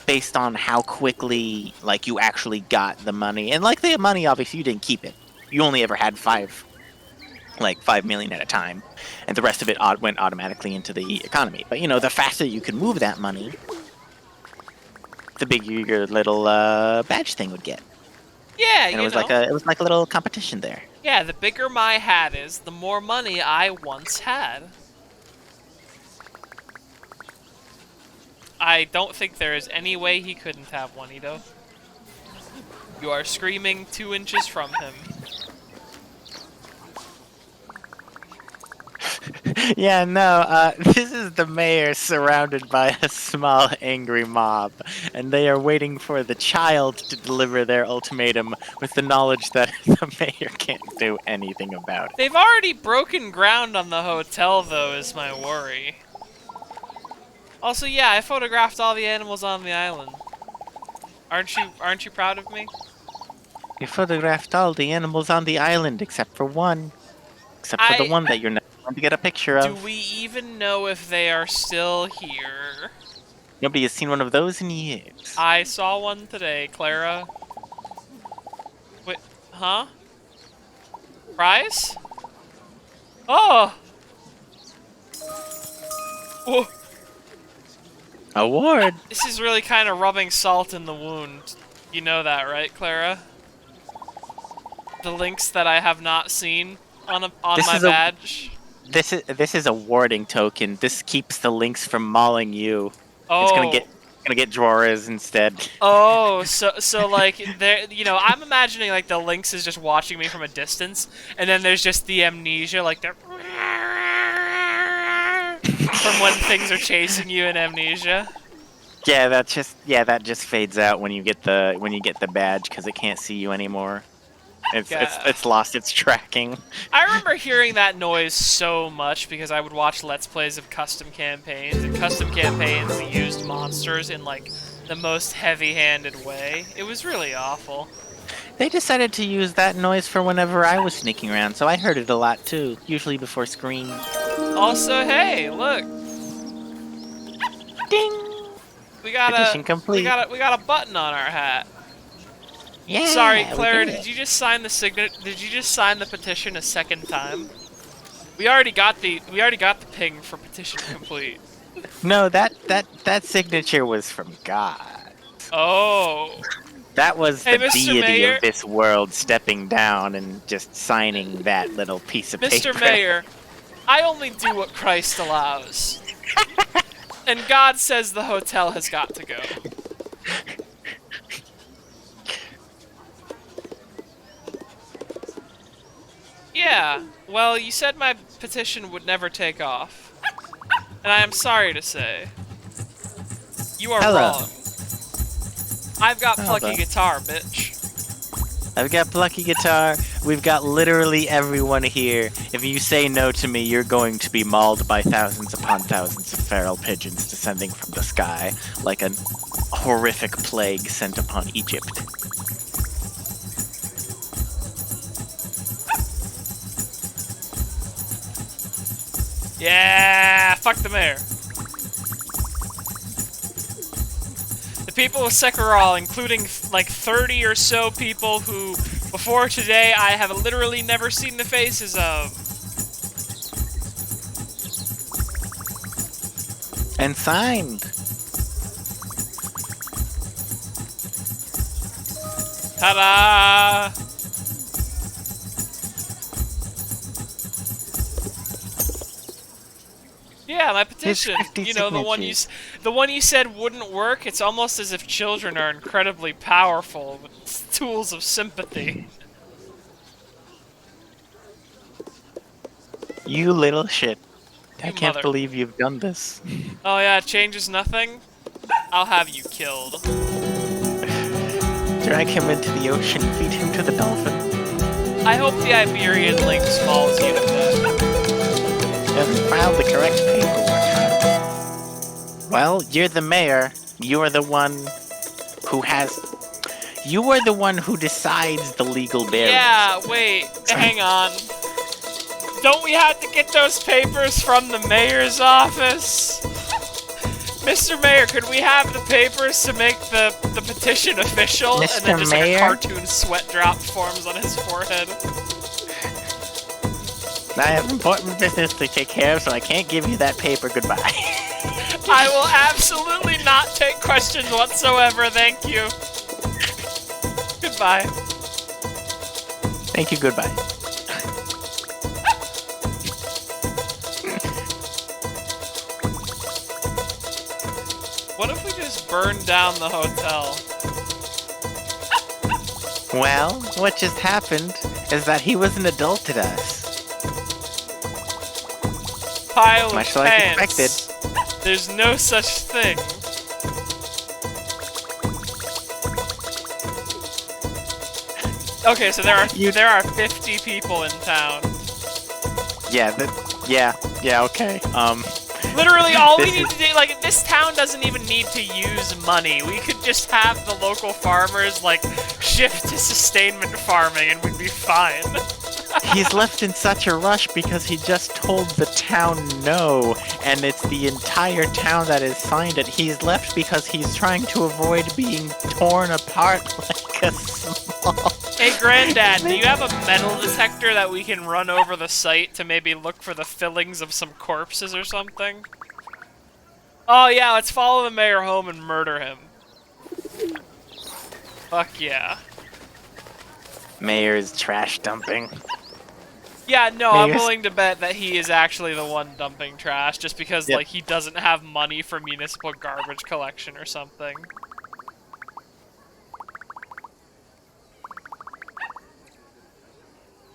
based on how quickly like you actually got the money. And like the money, obviously you didn't keep it. You only ever had 5 million at a time, and the rest of it went automatically into the economy. But the faster you could move that money, the bigger your little badge thing would get. Yeah, And it was like a little competition there. Yeah, the bigger my hat is, the more money I once had. I don't think there is any way he couldn't have one, Ito. You are screaming 2 inches from him. Yeah, no, this is the mayor surrounded by a small angry mob, and they are waiting for the child to deliver their ultimatum with the knowledge that the mayor can't do anything about it. They've already broken ground on the hotel, though, is my worry. Also, yeah, I photographed all the animals on the island. Aren't you proud of me? You photographed all the animals on the island except for one. Except for the one that you're not going to get a picture of. Do we even know if they are still here? Nobody has seen one of those in years. I saw one today, Clara. Wait, huh? Prize? Oh! Whoa. Award? This is really kind of rubbing salt in the wound. You know that, right, Clara? The links that I have not seen on my badge. This is a warding token. This keeps the lynx from mauling you. Oh. It's gonna get drawers instead. Oh, so like there, I'm imagining like the lynx is just watching me from a distance, and then there's just the amnesia, like they're from when things are chasing you in amnesia. Yeah, that just fades out when you get the badge because it can't see you anymore. It's lost its tracking. I remember hearing that noise so much because I would watch Let's Plays of custom campaigns, and custom campaigns used monsters in like the most heavy-handed way. It was really awful. They decided to use that noise for whenever I was sneaking around, so I heard it a lot too, usually before screams. Also, hey, look. Ding! We got Edition complete. we got a button on our hat. Sorry, Yeah, we Clara, did did it. you just sign the did you just sign the petition a second time? We already got the ping for petition complete. No, that signature was from God. Oh. That was Hey, the Mr. deity Mayor, of this world stepping down and just signing that little piece of Mr. paper. Mayor, I only do what Christ allows. And God says the hotel has got to go. Yeah, well, you said my petition would never take off. And I am sorry to say, you are Hello. wrong. I've got plucky Alba. guitar, bitch. I've got plucky guitar. We've got literally everyone here. If you say no to me, you're going to be mauled by thousands upon thousands of feral pigeons descending from the sky like a horrific plague sent upon Egypt. Yeah, fuck the mayor. The people of Sekirol, including like 30 or so people who, before today, I have literally never seen the faces of. And signed. Ta-da! Yeah, my petition. 50 You know, signatures. the one you said wouldn't work. It's almost as if children are incredibly powerful with tools of sympathy. You little shit. I You can't mother- believe you've done this. Oh yeah, it changes nothing. I'll have you killed. Drag him into the ocean, feed him to the dolphin. I hope the Iberian lynx mauls you to death. You haven't filed the correct paperwork. Well, you're the mayor. You're the one who has... You are the one who decides the legal barriers. Yeah, wait, hang on. Don't we have to get those papers from the mayor's office? Mr. Mayor, could we have the papers to make the petition official? And then Mr. just like a Mayor? cartoon sweat drop forms on his forehead. I have important business to take care of, so I can't give you that paper. Goodbye. I will absolutely not take questions whatsoever, thank you. Goodbye. Thank you, goodbye. What if we just burned down the hotel? Well, what just happened is that he was an adult to us. Pile of Much like pants. expected. There's no such thing. Okay, so there are 50 people in town. Yeah, yeah, okay. Literally, all we This need is- to do, like, this town doesn't even need to use money. We could just have the local farmers, like, shift to sustainment farming and we'd be fine. He's left in such a rush because he just told the town no, and it's the entire town that has signed it. He's left because he's trying to avoid being torn apart like a small... Hey, Granddad, do you have a metal detector that we can run over the site to maybe look for the fillings of some corpses or something? Oh yeah, let's follow the mayor home and murder him. Fuck yeah. Mayor's trash dumping. Yeah, no, I'm Mayor's- willing to bet that he is actually the one dumping trash, just because, Yep. like, he doesn't have money for municipal garbage collection or something.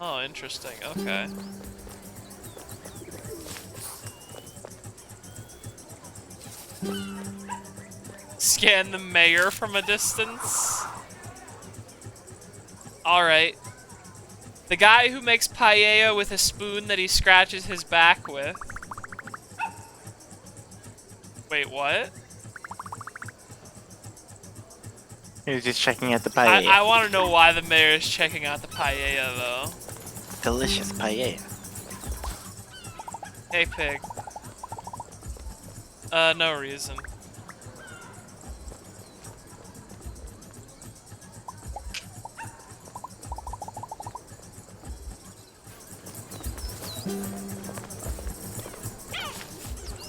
Oh, interesting, okay. Scan the mayor from a distance. Alright. The guy who makes paella with a spoon that he scratches his back with. Wait, what? He was just checking out the paella. I want to know why the mayor is checking out the paella, though. Delicious paella. Hey, pig. No reason.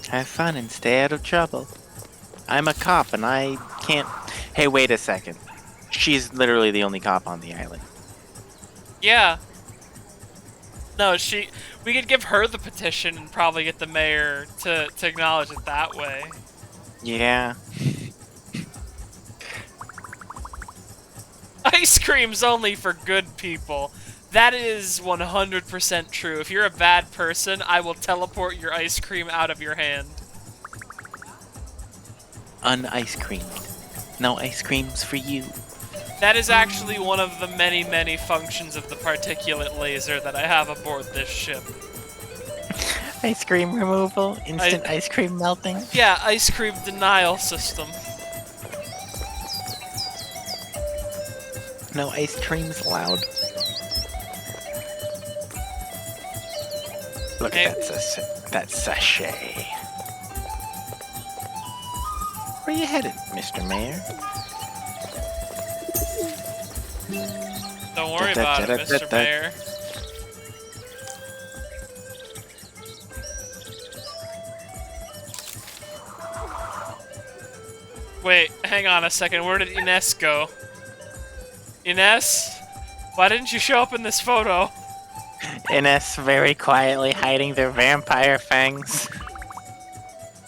Have fun and stay out of trouble. I'm a cop and I can't. Hey, wait a second. She's literally the only cop on the island. Yeah. No, we could give her the petition and probably get the mayor to acknowledge it that way. Yeah. Ice cream's only for good people. That is 100% true. If you're a bad person, I will teleport your ice cream out of your hand. Un-ice creamed. No ice creams for you. That is actually one of the many, many functions of the particulate laser that I have aboard this ship. Ice cream removal, instant ice cream melting. Yeah, ice cream denial system. No ice creams allowed. Look at that sachet. Where you headed, Mr. Mayor? Don't worry about it, Mr. Mayor. Wait, hang on a second. Where did Ines go? Ines? Why didn't you show up in this photo? Ines very quietly hiding their vampire fangs.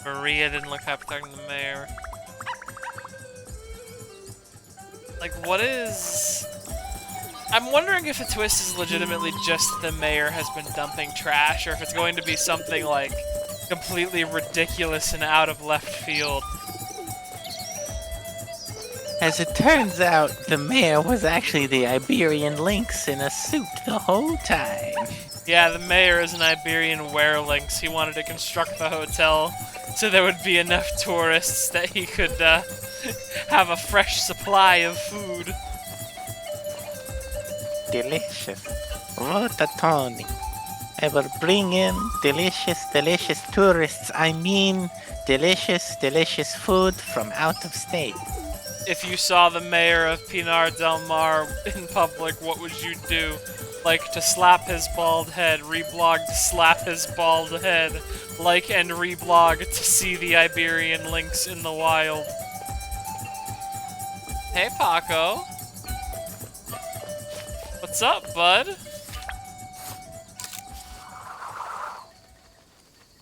Maria didn't look happy talking to the mayor. Like, what is... I'm wondering if the twist is legitimately just the mayor has been dumping trash, or if it's going to be something, like, completely ridiculous and out of left field. As it turns out, the mayor was actually the Iberian lynx in a suit the whole time. Yeah, the mayor is an Iberian werelynx. He wanted to construct the hotel so there would be enough tourists that he could have a fresh supply of food. Delicious. Rotatoni. I will bring in delicious, delicious tourists. I mean, delicious, delicious food from out of state. If you saw the mayor of Pinar del Mar in public, what would you do? Like to slap his bald head, reblog to slap his bald head, like and reblog to see the Iberian lynx in the wild. Hey Paco. What's up, bud?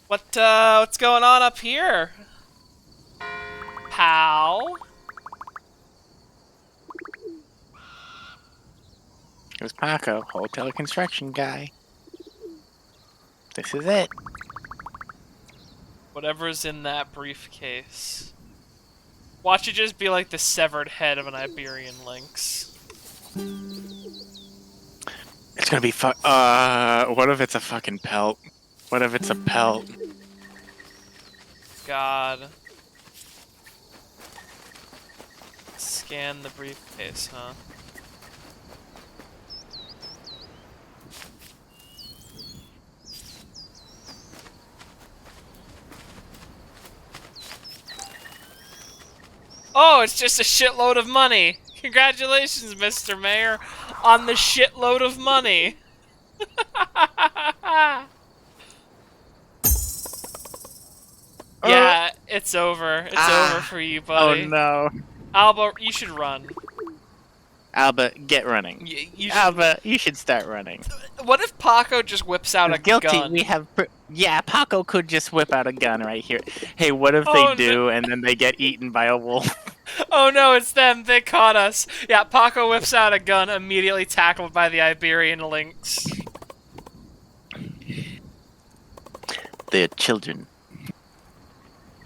What's going on up here? Pal? It was Paco, hotel construction guy. This is it. Whatever's in that briefcase. Watch it just be like the severed head of an Iberian lynx. It's gonna be what if it's a fucking pelt? What if it's a pelt? God. Scan the briefcase, huh? Oh, it's just a shitload of money! Congratulations, Mr. Mayor, on the shitload of money! Yeah, it's over. It's over for you, buddy. Oh no. Alba, you should run. Alba, get running. Alba, you should start running. What if Paco just whips out a Guilty, gun? we have... Yeah, Paco could just whip out a gun right here. Hey, what if Oh, they do and then they get eaten by a wolf? Oh no, it's them. They caught us. Yeah, Paco whips out a gun, immediately tackled by the Iberian lynx. They're children.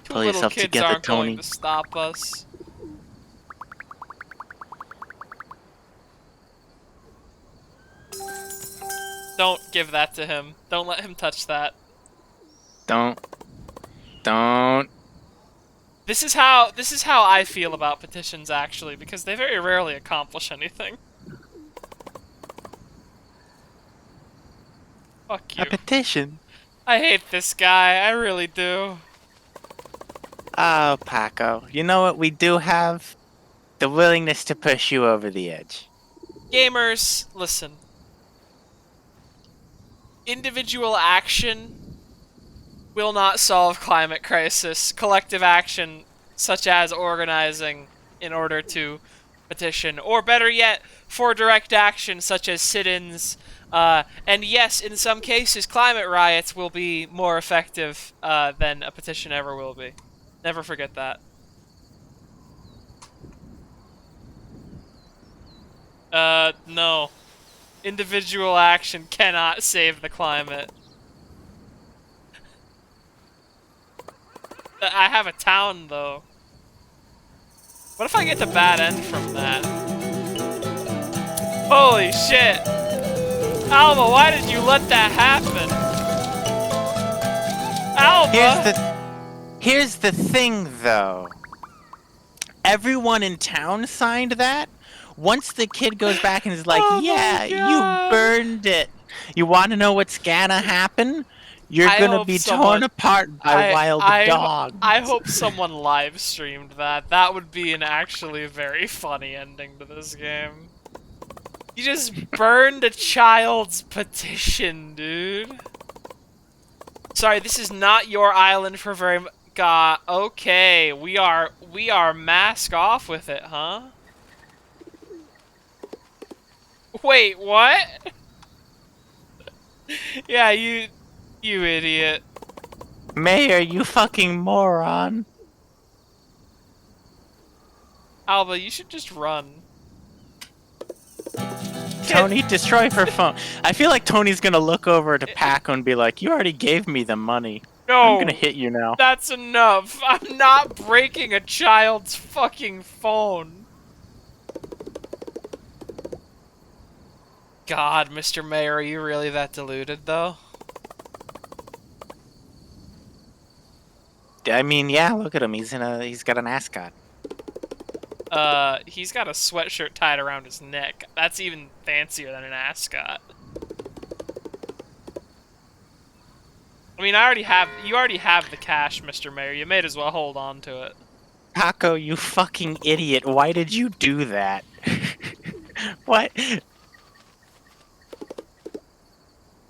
Two Pull little yourself kids together, aren't Tony. going to stop us. Don't give that to him. Don't let him touch that. Don't. This is how I feel about petitions, actually, because they very rarely accomplish anything. Fuck you. A petition? I hate this guy, I really do. Oh, Paco. You know what we do have? The willingness to push you over the edge. Gamers, listen. individual action will not solve climate crisis. Collective action, such as organizing in order to petition, or better yet, for direct action, such as sit-ins. And yes, in some cases, climate riots will be more effective than a petition ever will be. Never forget that. No. Individual action cannot save the climate. I have a town, though. What if I get the bad end from that? Holy shit! Alba, why did you let that happen? Alba! Here's the thing, though. Everyone in town signed that. Once the kid goes back and is like, Oh yeah, my God. you burned it. You want to know what's gonna happen? You're I gonna hope be someone- torn apart by wild dogs. I hope someone live streamed that. That would be an actually very funny ending to this game. You just burned a child's petition, dude. Sorry, this is not your island for very much. God, okay, we are mask off with it, huh? Wait, what? Yeah, you idiot. Mayor, you fucking moron. Alba, you should just run. Tony, destroy her phone. I feel like Tony's gonna look over to Paco and be like, you already gave me the money. No, I'm gonna hit you now. that's enough. I'm not breaking a child's fucking phone. God, Mr. Mayor, are you really that deluded, though? I mean, yeah, look at him. He's got an ascot. He's got a sweatshirt tied around his neck. That's even fancier than an ascot. I mean, you already have the cash, Mr. Mayor. You may as well hold on to it. Paco, you fucking idiot. Why did you do that? What?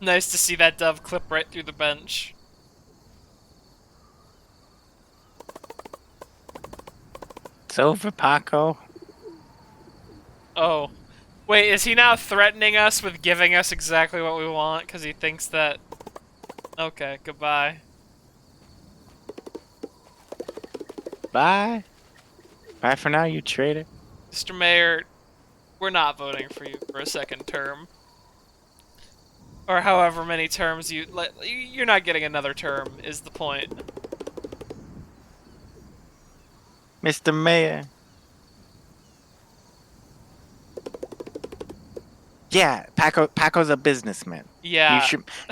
Nice to see that dove clip right through the bench. It's over, Paco. Oh. Wait, is he now threatening us with giving us exactly what we want? Because he thinks that... Okay, goodbye. Bye. Bye for now, you traitor. Mr. Mayor, we're not voting for you for a second term. Or however many terms you're not getting another term, is the point. Mr. Mayor. Yeah, Paco's a businessman. Yeah.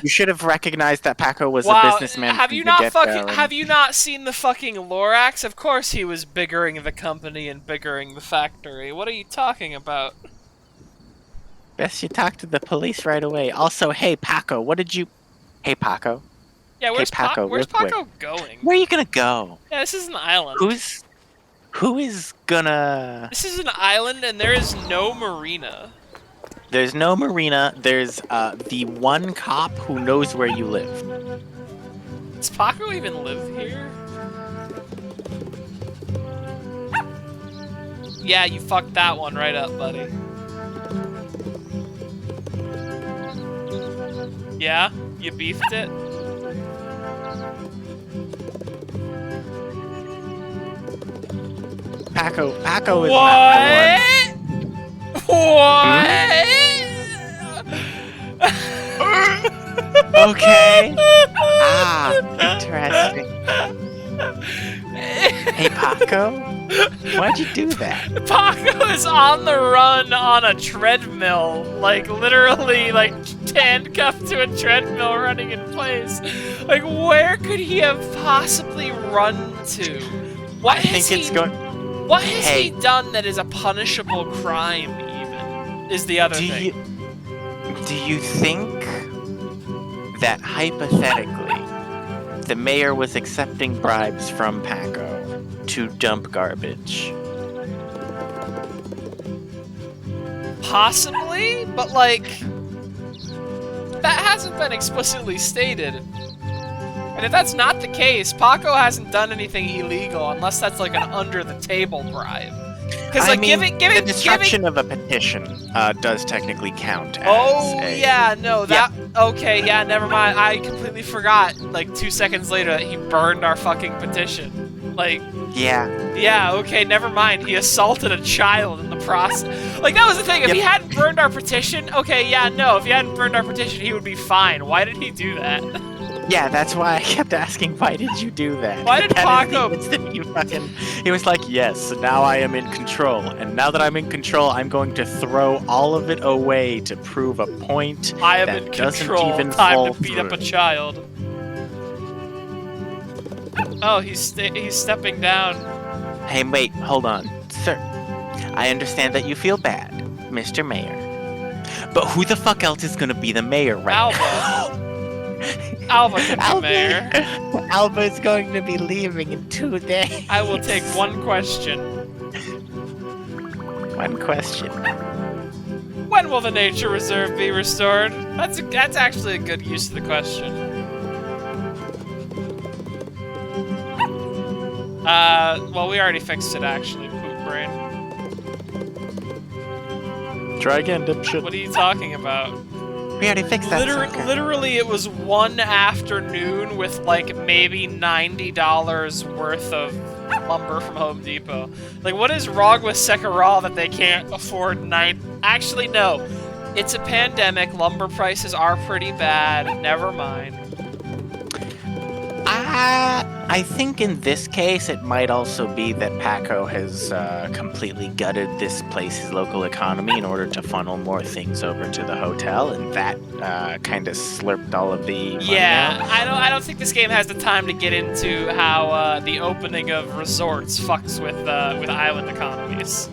You should have recognized that Paco was a Wow, businessman. have you not seen the fucking Lorax? Of course he was biggering the company and biggering the factory. What are you talking about? Best you talk to the police right away. Also, hey Paco, what did you... Hey Paco. Yeah, where's Paco, where's real quick. Paco going? Where are you gonna go? Yeah, this is an island. Who is gonna... This is an island and there is no marina. There's no marina. There's the one cop who knows where you live. Does Paco even live here? Yeah, you fucked that one right up, buddy. Yeah? You beefed it? Paco is not the one. What? Okay. Interesting. Hey, Paco? Why'd you do that? Paco is on the run on a treadmill. Like, literally, like, handcuffed to a treadmill running in place. Like, where could he have possibly run to? What has he done that is a punishable crime, even? Is the other thing. Do you think that hypothetically the mayor was accepting bribes from Paco to dump garbage? Possibly, but like, that hasn't been explicitly stated. And if that's not the case, Paco hasn't done anything illegal unless that's like an under-the-table bribe. Because like the destruction of a petition does technically count as okay, yeah, never mind. I completely forgot, like, 2 seconds later that he burned our fucking petition. Like... Yeah, okay, never mind. He assaulted a child in the process. Like, that was the thing. If he hadn't burned our petition, okay, yeah, no. If he hadn't burned our petition, he would be fine. Why did he do that? Yeah, that's why I kept asking, why did you do that? Why did Paco... He was like, yes, now I am in control. And now that I'm in control, I'm going to throw all of it away to prove a point I am that in doesn't control. even Time fall to beat through. up a child. Oh, he's stepping down. Hey, wait, hold on. Sir, I understand that you feel bad, Mr. Mayor. But who the fuck else is gonna be the mayor right now? Alba can be mayor. Alba is going to be leaving in 2 days. I will take one question. One question. When will the nature reserve be restored? That's actually a good use of the question. Well, we already fixed it, actually, Poop Brain. Try again, dipshit. What are you talking about? We already fixed that. Literally, it was one afternoon with, like, maybe $90 worth of lumber from Home Depot. Like, what is wrong with Sekirall that they can't afford Actually, no. It's a pandemic. Lumber prices are pretty bad. Never mind. I think in this case, it might also be that Paco has completely gutted this place's local economy in order to funnel more things over to the hotel, and that kind of slurped all of the money out. I don't think this game has the time to get into how the opening of resorts fucks with island economies.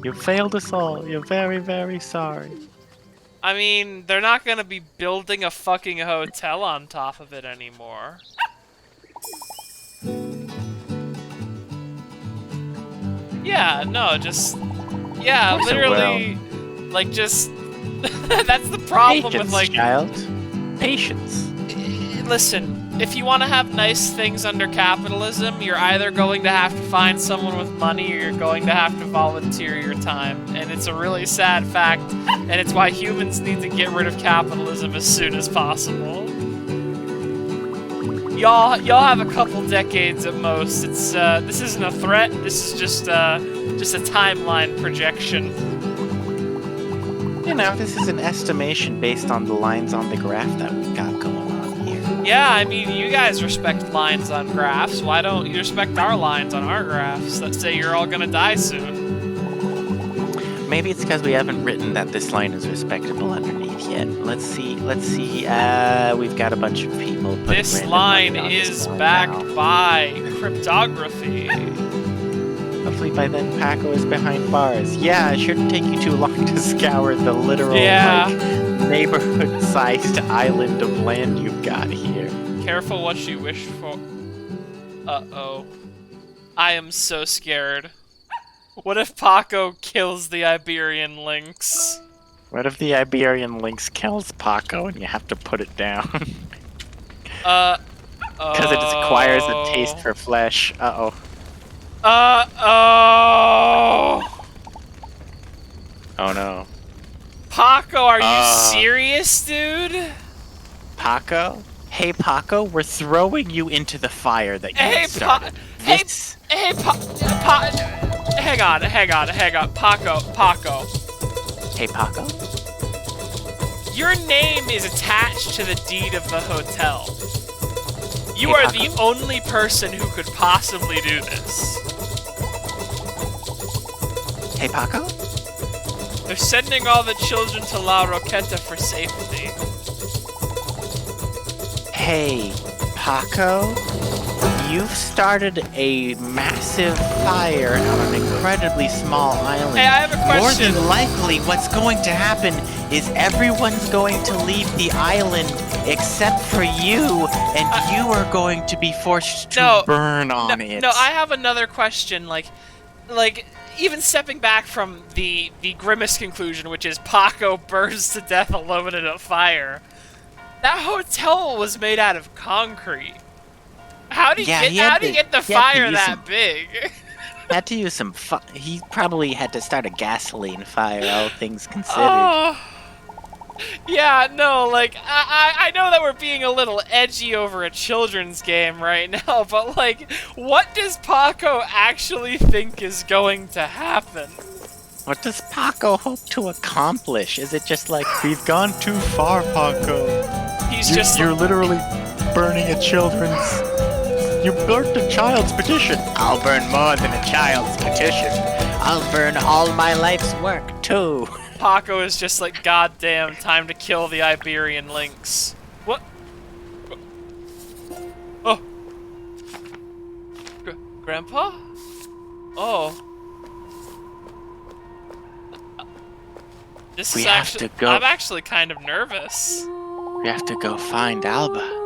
You failed us all. You're very, very sorry. I mean, they're not gonna be building a fucking hotel on top of it anymore. Yeah, no, just... Yeah, literally... Like, just... That's the problem with, like... child. Patience. Listen, if you want to have nice things under capitalism, you're either going to have to find someone with money or you're going to have to volunteer your time. And it's a really sad fact, and it's why humans need to get rid of capitalism as soon as possible. Y'all have a couple decades at most. It's this isn't a threat. This is just a timeline projection. You know, this is an estimation based on the lines on the graph that we've got going on here. Yeah, I mean, you guys respect lines on graphs. Why don't you respect our lines on our graphs that say you're all gonna die soon? Maybe it's because we haven't written that this line is respectable underneath yet. Let's see. We've got a bunch of people. This line is backed by cryptography. Hopefully by then Paco is behind bars. Yeah, it shouldn't take you too long to scour the literal like, neighborhood-sized island of land you've got here. Careful what you wish for. Uh-oh. I am so scared. What if Paco kills the Iberian lynx? What if the Iberian lynx kills Paco and you have to put it down? Because it acquires a taste for flesh. Uh-oh. Uh-oh! Oh no. Paco, are you serious, dude? Paco? Hey, Paco, we're throwing you into the fire that you started. Hang on. Paco. Hey, Paco? Your name is attached to the deed of the hotel. You are the only person who could possibly do this. Hey, Paco? They're sending all the children to La Roqueta for safety. Hey, Paco? You've started a massive fire on an incredibly small island. Hey, I have a question. More than likely, what's going to happen is everyone's going to leave the island except for you, and you are going to be forced to burn on it. No, I have another question. Like, even stepping back from the grimmest conclusion, which is Paco burns to death alone in a fire, that hotel was made out of concrete. How do you get the fire that big? Had to use some. He probably had to start a gasoline fire, all things considered. Oh. Yeah, no, like, I know that we're being a little edgy over a children's game right now, but, like, what does Paco actually think is going to happen? What does Paco hope to accomplish? Is it just like, we've gone too far, Paco? You're literally burning a children's... You burnt a child's petition. I'll burn more than a child's petition. I'll burn all my life's work, too. Paco is just like, goddamn, time to kill the Iberian lynx. What? Oh. Grandpa? Oh. This is actually... I'm actually kind of nervous. We have to go find Alba.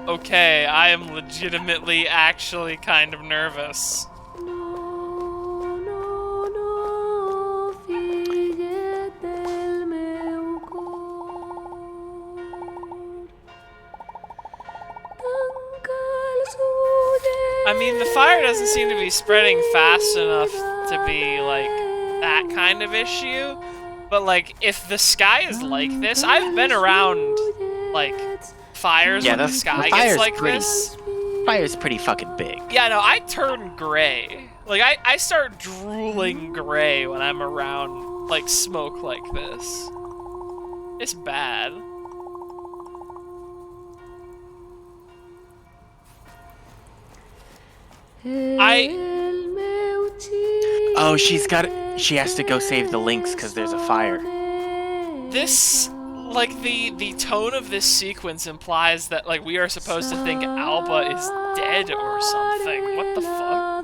Okay, I am legitimately actually kind of nervous. I mean, the fire doesn't seem to be spreading fast enough to be, like, that kind of issue. But, like, if the sky is like this, I've been around, like, fires when the sky gets like this. Fire's pretty fucking big. Yeah, no, I turn gray. Like, I start drooling gray when I'm around, like, smoke like this. It's bad. Oh, she has to go save the lynx because there's a fire. This, like, the tone of this sequence implies that, like, we are supposed to think Alba is dead or something. What the fuck?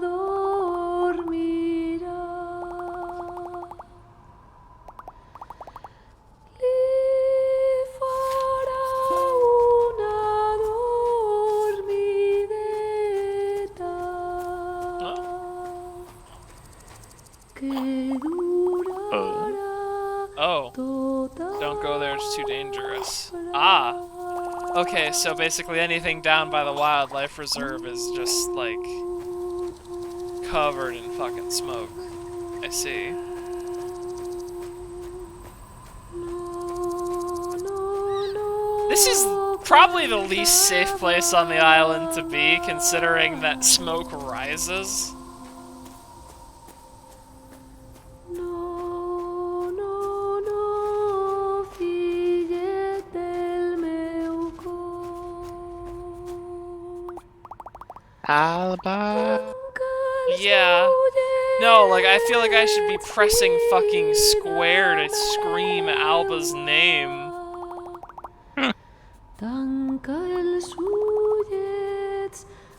Oh. Don't go there, it's too dangerous. Ah. Okay, so basically anything down by the wildlife reserve is just, like, covered in fucking smoke. I see. This is probably the least safe place on the island to be, considering that smoke rises. Alba. Yeah. No, like, I feel like I should be pressing fucking square to scream Alba's name.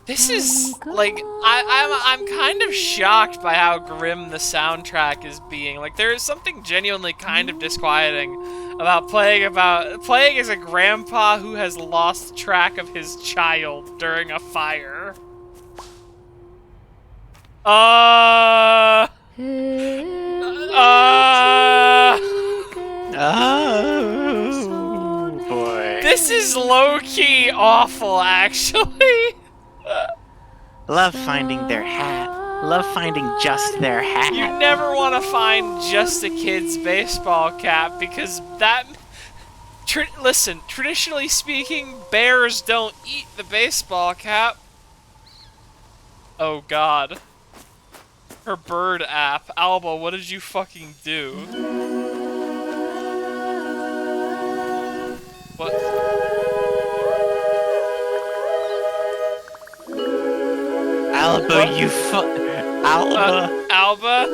This is, like, I'm kind of shocked by how grim the soundtrack is being. Like, there is something genuinely kind of disquieting about playing as a grandpa who has lost track of his child during a fire. Oh boy. This is low-key awful, actually. Love finding their hat. Love finding just their hat. You never want to find just a kid's baseball cap because that... Listen, traditionally speaking, bears don't eat the baseball cap. Oh god. Her bird app. Alba, what did you fucking do? What? Alba, Alba.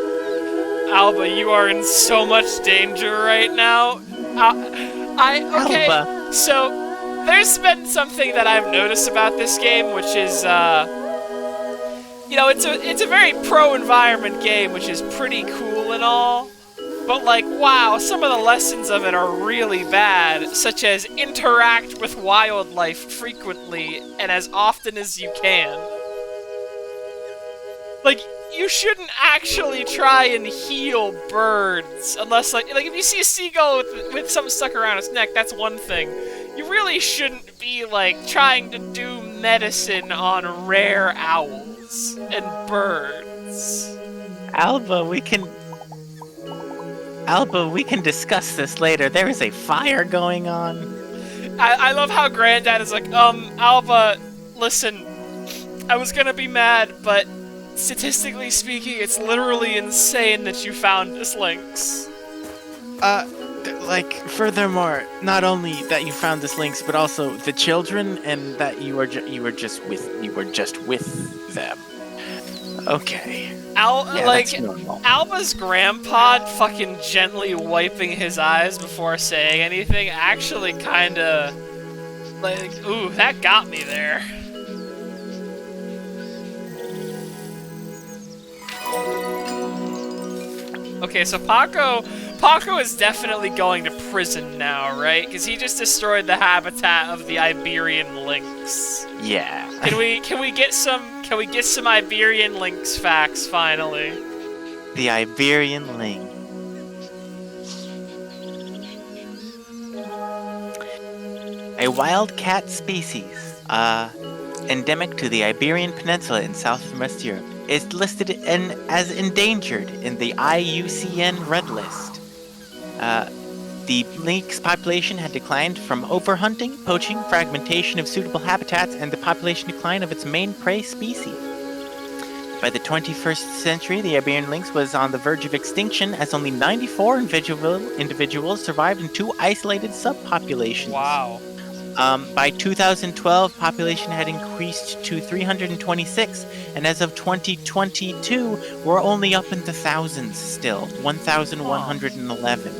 Alba, you are in so much danger right now. Okay, Alba. So there's been something that I've noticed about this game, which is, you know, it's a very pro-environment game, which is pretty cool and all. But like, wow, some of the lessons of it are really bad, such as interact with wildlife frequently and as often as you can. Like, you shouldn't actually try and heal birds unless, like if you see a seagull with something stuck around its neck, that's one thing. You really shouldn't be, like, trying to do medicine on rare owls and birds. Alba, we can discuss this later. There is a fire going on. I love how Granddad is like, Alba, listen, I was gonna be mad, but statistically speaking, it's literally insane that you found this lynx. Furthermore, not only that you found this lynx, but also the children, and that you were just with them. Okay. That's normal. Alba's grandpa fucking gently wiping his eyes before saying anything actually kinda, like, ooh, that got me there. Okay, so Paco is definitely going to prison now, right? Because he just destroyed the habitat of the Iberian lynx. Yeah. Can we get some Iberian lynx facts finally? The Iberian lynx. A wild cat species, endemic to the Iberian Peninsula in South and West Europe, is listed as endangered in the IUCN Red List. The lynx population had declined from overhunting, poaching, fragmentation of suitable habitats, and the population decline of its main prey species. By the 21st century, the Iberian lynx was on the verge of extinction, as only 94 individuals survived in 2 isolated subpopulations. Wow. By 2012, population had increased to 326, and as of 2022, we're only up in the thousands still, 1,111.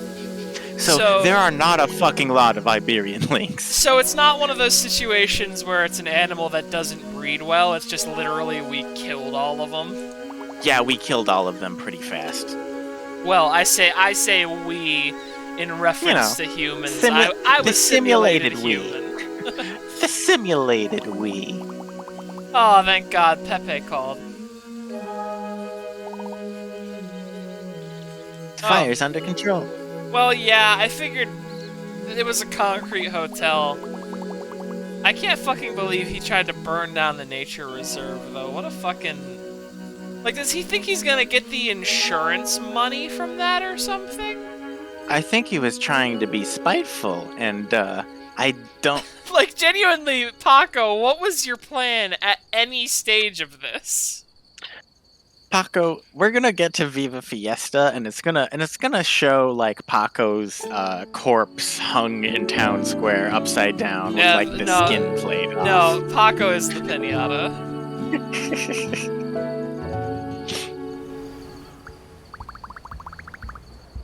So there are not a fucking lot of Iberian lynx. So it's not one of those situations where it's an animal that doesn't breed well, it's just literally we killed all of them? Yeah, we killed all of them pretty fast. Well, I say we in reference to humans. I was simulated human. The simulated we. Oh, thank God Pepe called. Fire's under control. Well, yeah, I figured it was a concrete hotel. I can't fucking believe he tried to burn down the nature reserve, though. What a fucking... Like, does he think he's gonna get the insurance money from that or something? I think he was trying to be spiteful, and, I don't... Like, genuinely, Paco, what was your plan at any stage of this? Paco, we're gonna get to Viva Fiesta, and it's gonna show like Paco's corpse hung in town square upside down with like the skin played off. No, Paco is the pinata.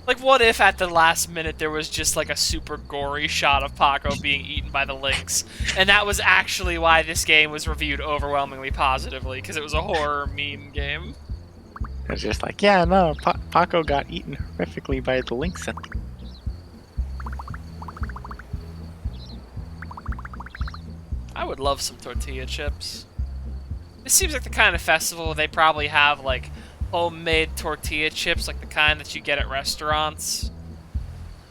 Like, what if at the last minute there was just like a super gory shot of Paco being eaten by the lynx, and that was actually why this game was reviewed overwhelmingly positively, because it was a horror meme game. It's just like, yeah, no, Paco got eaten horrifically by the lynx. I would love some tortilla chips. This seems like the kind of festival where they probably have, like, homemade tortilla chips, like the kind that you get at restaurants.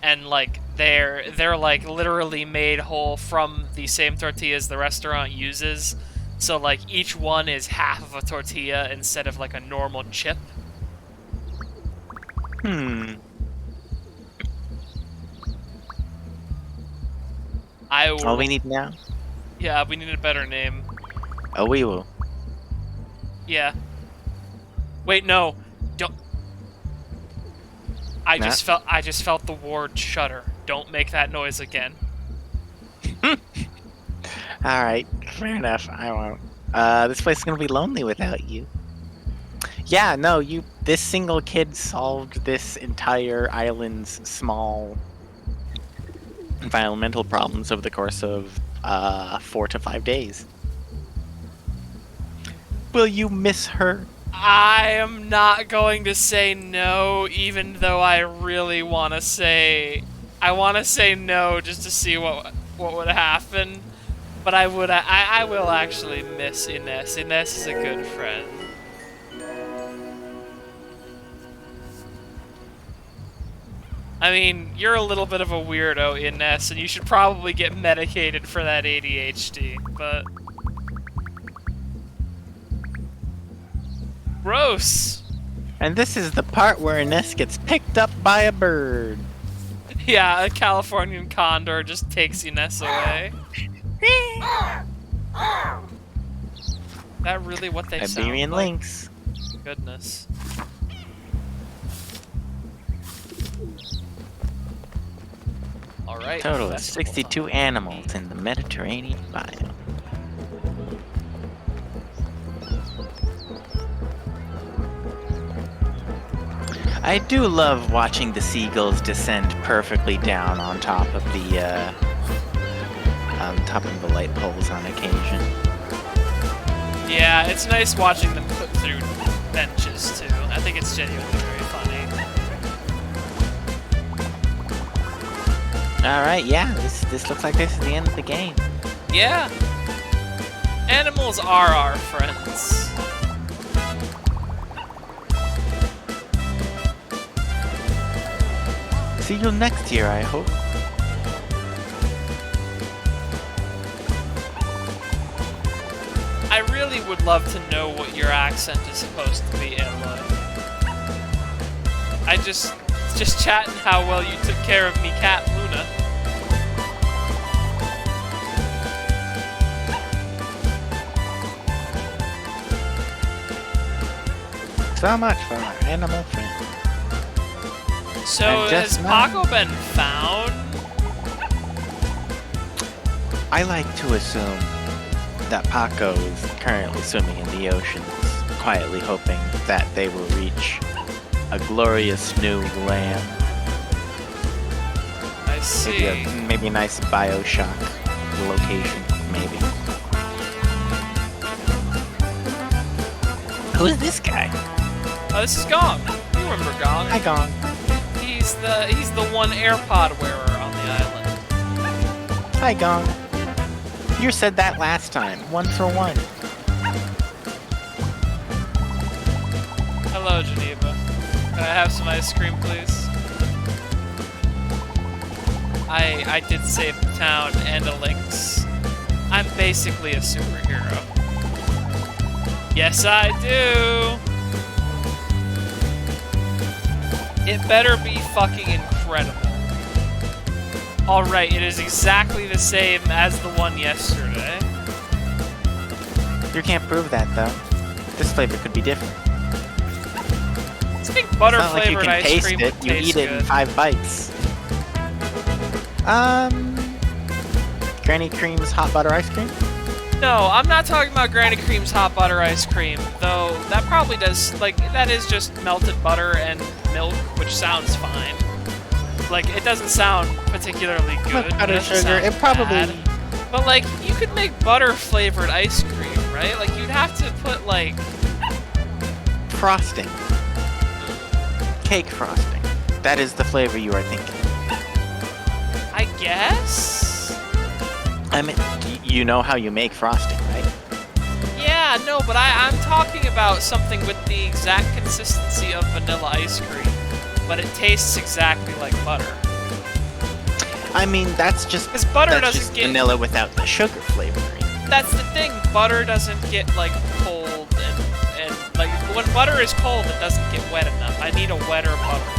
And, like, they're like, literally made whole from the same tortillas the restaurant uses. So, like, each one is half of a tortilla instead of, like, a normal chip. All we need now? Yeah, we need a better name. Oh, we will. Yeah. Wait, no. Don't... I just felt the ward shudder. Don't make that noise again. Alright, fair enough, I won't. This place is gonna be lonely without you. Yeah, no, this single kid solved this entire island's small environmental problems over the course of, 4 to 5 days. Will you miss her? I am not going to say no, even though I really want to say... I want to say no just to see what would happen. But I will actually miss Ines. Ines is a good friend. I mean, you're a little bit of a weirdo, Ines, and you should probably get medicated for that ADHD, but... Gross! And this is the part where Ines gets picked up by a bird. Yeah, a Californian condor just takes Ines away. That really what they sound Iberian like? lynx. Goodness. Alright. Total of festival 62 time. animals in the Mediterranean biome. I do love watching the seagulls descend perfectly down on top of the light poles on occasion. Yeah, it's nice watching them put through benches too. I think it's genuinely very funny. Alright, yeah, this looks like this is the end of the game. Yeah. Animals are our friends. See you next year, I hope. I really would love to know what your accent is supposed to be, Alba. I just chatting how well you took care of me cat, Luna. So much for our animal friend. So, And has just now- Paco been found? I like to assume that Paco is currently swimming in the oceans, quietly hoping that they will reach a glorious new land. I see. Maybe a nice Bioshock location, maybe. Who's this guy? Oh, this is Gong. You remember Gong? Hi, Gong. He's the one AirPod wearer on the island. Hi, Gong. You said that last time. 1 for 1. Hello, Geneva. Can I have some ice cream, please? I did save the town and a lynx. I'm basically a superhero. Yes, I do! It better be fucking incredible. Alright, it is exactly the same as the one yesterday. You can't prove that, though. This flavor could be different. I think butter It's not like you flavored can ice taste cream it. would You taste eat it in good. 5 bites. Granny Cream's hot butter ice cream? No, I'm not talking about Granny Cream's hot butter ice cream, though that probably does, like, that is just melted butter and milk, which sounds fine. Like, it doesn't sound particularly good. With butter, it doesn't sugar, sound it probably... bad. But, like, you could make butter flavored ice cream, right? Like, you'd have to put, like... Frosting. Cake frosting. That is the flavor you are thinking. I guess? I mean, you know how you make frosting, right? Yeah, no, but I'm talking about something with the exact consistency of vanilla ice cream, but it tastes exactly like butter. I mean, that's just... Because butter that's doesn't just get... vanilla without the sugar flavoring. That's the thing, butter doesn't get, like, cold, and like, when butter is cold, it doesn't get wet enough. I need a wetter butter.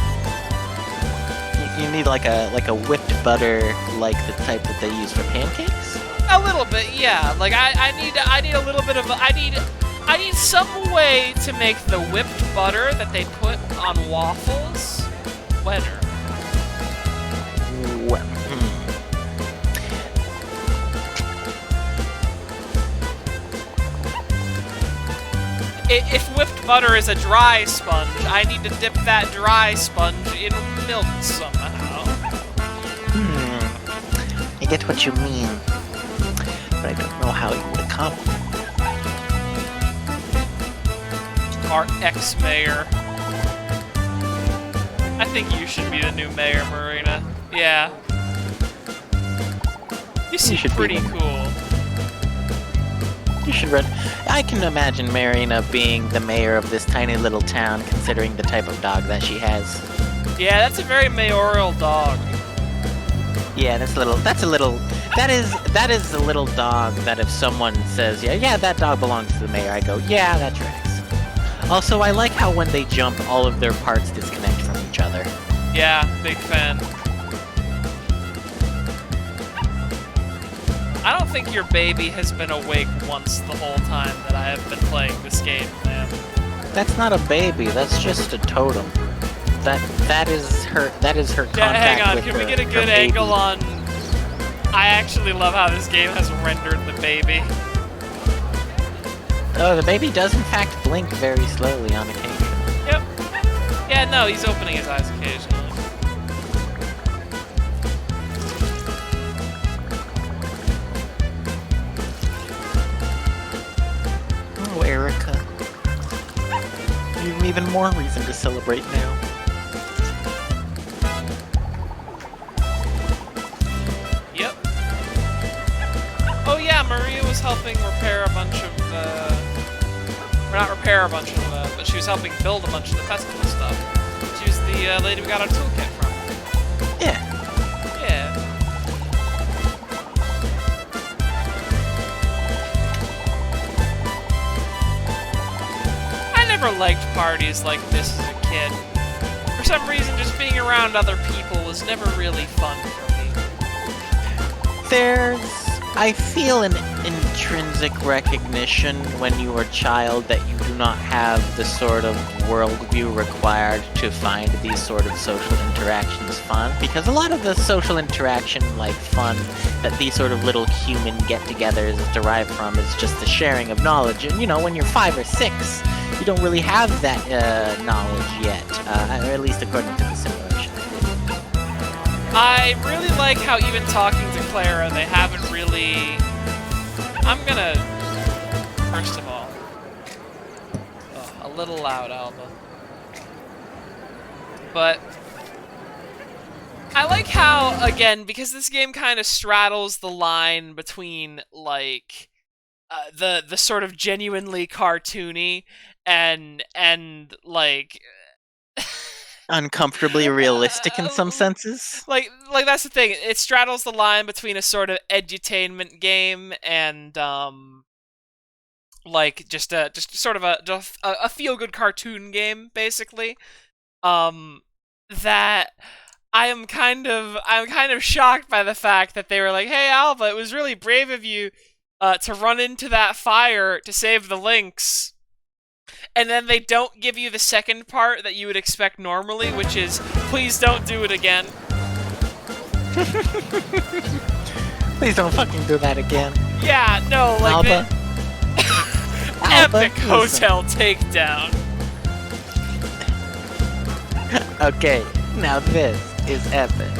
You need like a whipped butter, like the type that they use for pancakes? A little bit, yeah. Like, I need a little bit of, I need some way to make the whipped butter that they put on waffles wetter. If whipped butter is a dry sponge, I need to dip that dry sponge in milk somehow. I get what you mean, but I don't know how you would accomplish. our ex-mayor. I think you should be the new mayor, Marina. Yeah. You seem pretty cool. You should run. I can imagine Marina being the mayor of this tiny little town, considering the type of dog that she has. Yeah, that's a very mayoral dog. Yeah, that is a little dog that if someone says, yeah, that dog belongs to the mayor, I go, yeah, that tracks. Also, I like how when they jump, all of their parts disconnect from each other. Yeah, big fan. I don't think your baby has been awake once the whole time that I have been playing this game, man. That's not a baby, that's just a totem. That is her contact. Yeah, hang on, with can we her- get a her good baby. angle on... I actually love how this game has rendered the baby. Oh, the baby does in fact blink very slowly on occasion. Yep. Yeah, no, he's opening his eyes occasionally. Oh, Erica. You have even more reason to celebrate now. Yep. Oh yeah, Maria was helping repair a bunch of or not repair a bunch of but she was helping build a bunch of the festival stuff. She was the lady we got our toolkit from. Yeah. Yeah. I never liked parties like this as a kid. For some reason, just being around other people was never really fun for me. I feel an intrinsic recognition when you are a child that you do not have the sort of worldview required to find these sort of social interactions fun. Because a lot of the social interaction, like fun, that these sort of little human get-togethers derive from is just the sharing of knowledge. And, when you're 5 or 6, you don't really have that knowledge yet, or at least according to the simulation. I really like how even talking to Clara, they haven't really... I'm gonna... First of all... Oh, a little loud, Alba. But... I like how, again, because this game kind of straddles the line between, like... the sort of genuinely cartoony and like... Uncomfortably realistic in some senses. Like that's the thing. It straddles the line between a sort of edutainment game and like just sort of a feel good cartoon game, basically. That I'm kind of shocked by the fact that they were like, "Hey Alba, it was really brave of you to run into that fire to save the lynx." And then they don't give you the second part that you would expect normally, which is, please don't do it again. Please don't fucking do that again. Yeah, no, like Alba. epic hotel takedown. Okay, now this is epic.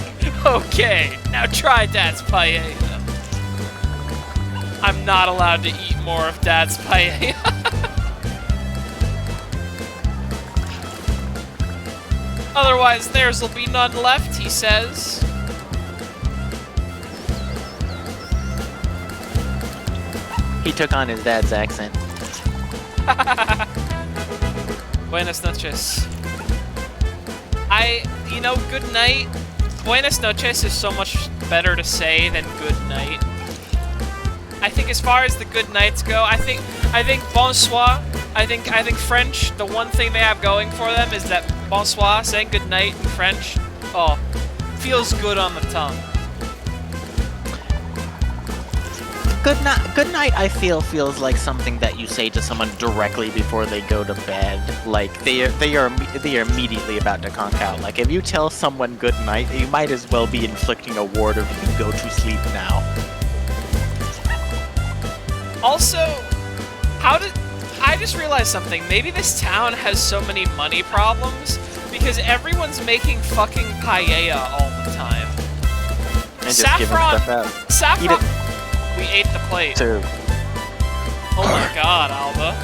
Okay, now try Dad's paella. I'm not allowed to eat more of Dad's paella. Otherwise, theirs will be none left, he says. He took on his dad's accent. Buenas noches. Good night. Buenas noches is so much better to say than good night. I think as far as the good nights go, I think bonsoir. I think French, the one thing they have going for them is that bonsoir, saying good night in French, feels good on the tongue. Good night, I feel feels like something that you say to someone directly before they go to bed. Like they are immediately about to conk out. Like if you tell someone good night, you might as well be inflicting a ward of you go to sleep now. Also, I just realized something. Maybe this town has so many money problems because everyone's making fucking paella all the time. And just giving stuff out. Saffron. We ate the plate. So, Oh my god, Alba.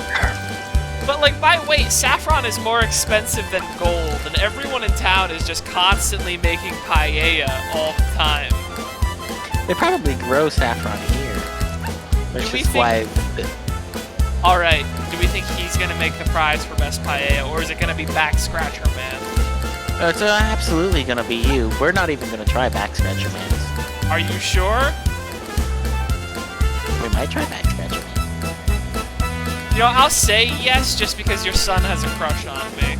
But like, by weight, saffron is more expensive than gold, and everyone in town is just constantly making paella all the time. They probably grow saffron here, which is why. All right, do we think he's gonna make the prize for best paella, or is it gonna be Back Scratcher Man? It's absolutely gonna be you. We're not even gonna try Back Scratcher Man. Are you sure? We might try Back Scratcher Man. You know, I'll say yes just because your son has a crush on me.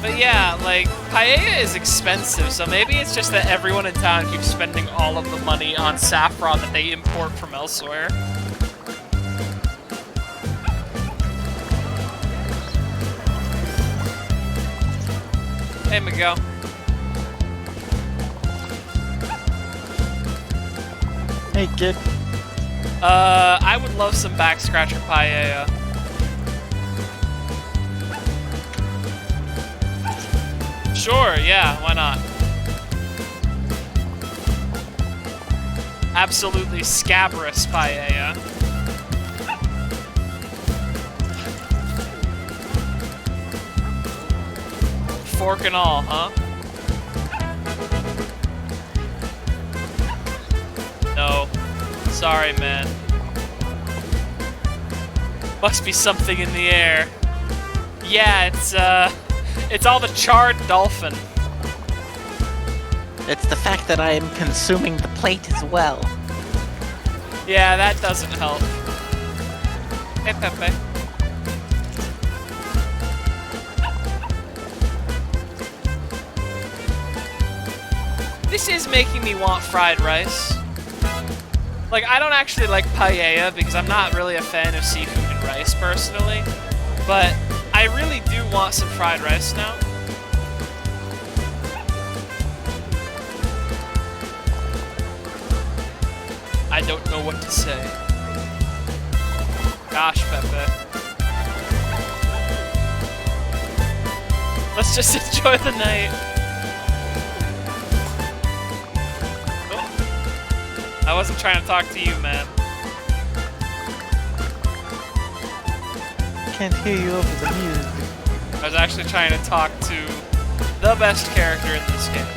But yeah, like, paella is expensive, so maybe it's just that everyone in town keeps spending all of the money on saffron that they import from elsewhere. Hey, Miguel. Hey, kid. I would love some Back Scratcher paella. Sure, yeah, why not? Absolutely scabrous paella. Fork and all, huh? No. Sorry, man. Must be something in the air. Yeah, it's all the charred dolphin. It's the fact that I am consuming the plate as well. Yeah, that doesn't help. Hey, Pepe. This is making me want fried rice. Like, I don't actually like paella because I'm not really a fan of seafood and rice personally, but I really do want some fried rice now. I don't know what to say. Gosh, Pepe. Let's just enjoy the night. Oh. I wasn't trying to talk to you, man. Can't hear you over the music. I was actually trying to talk to the best character in this game.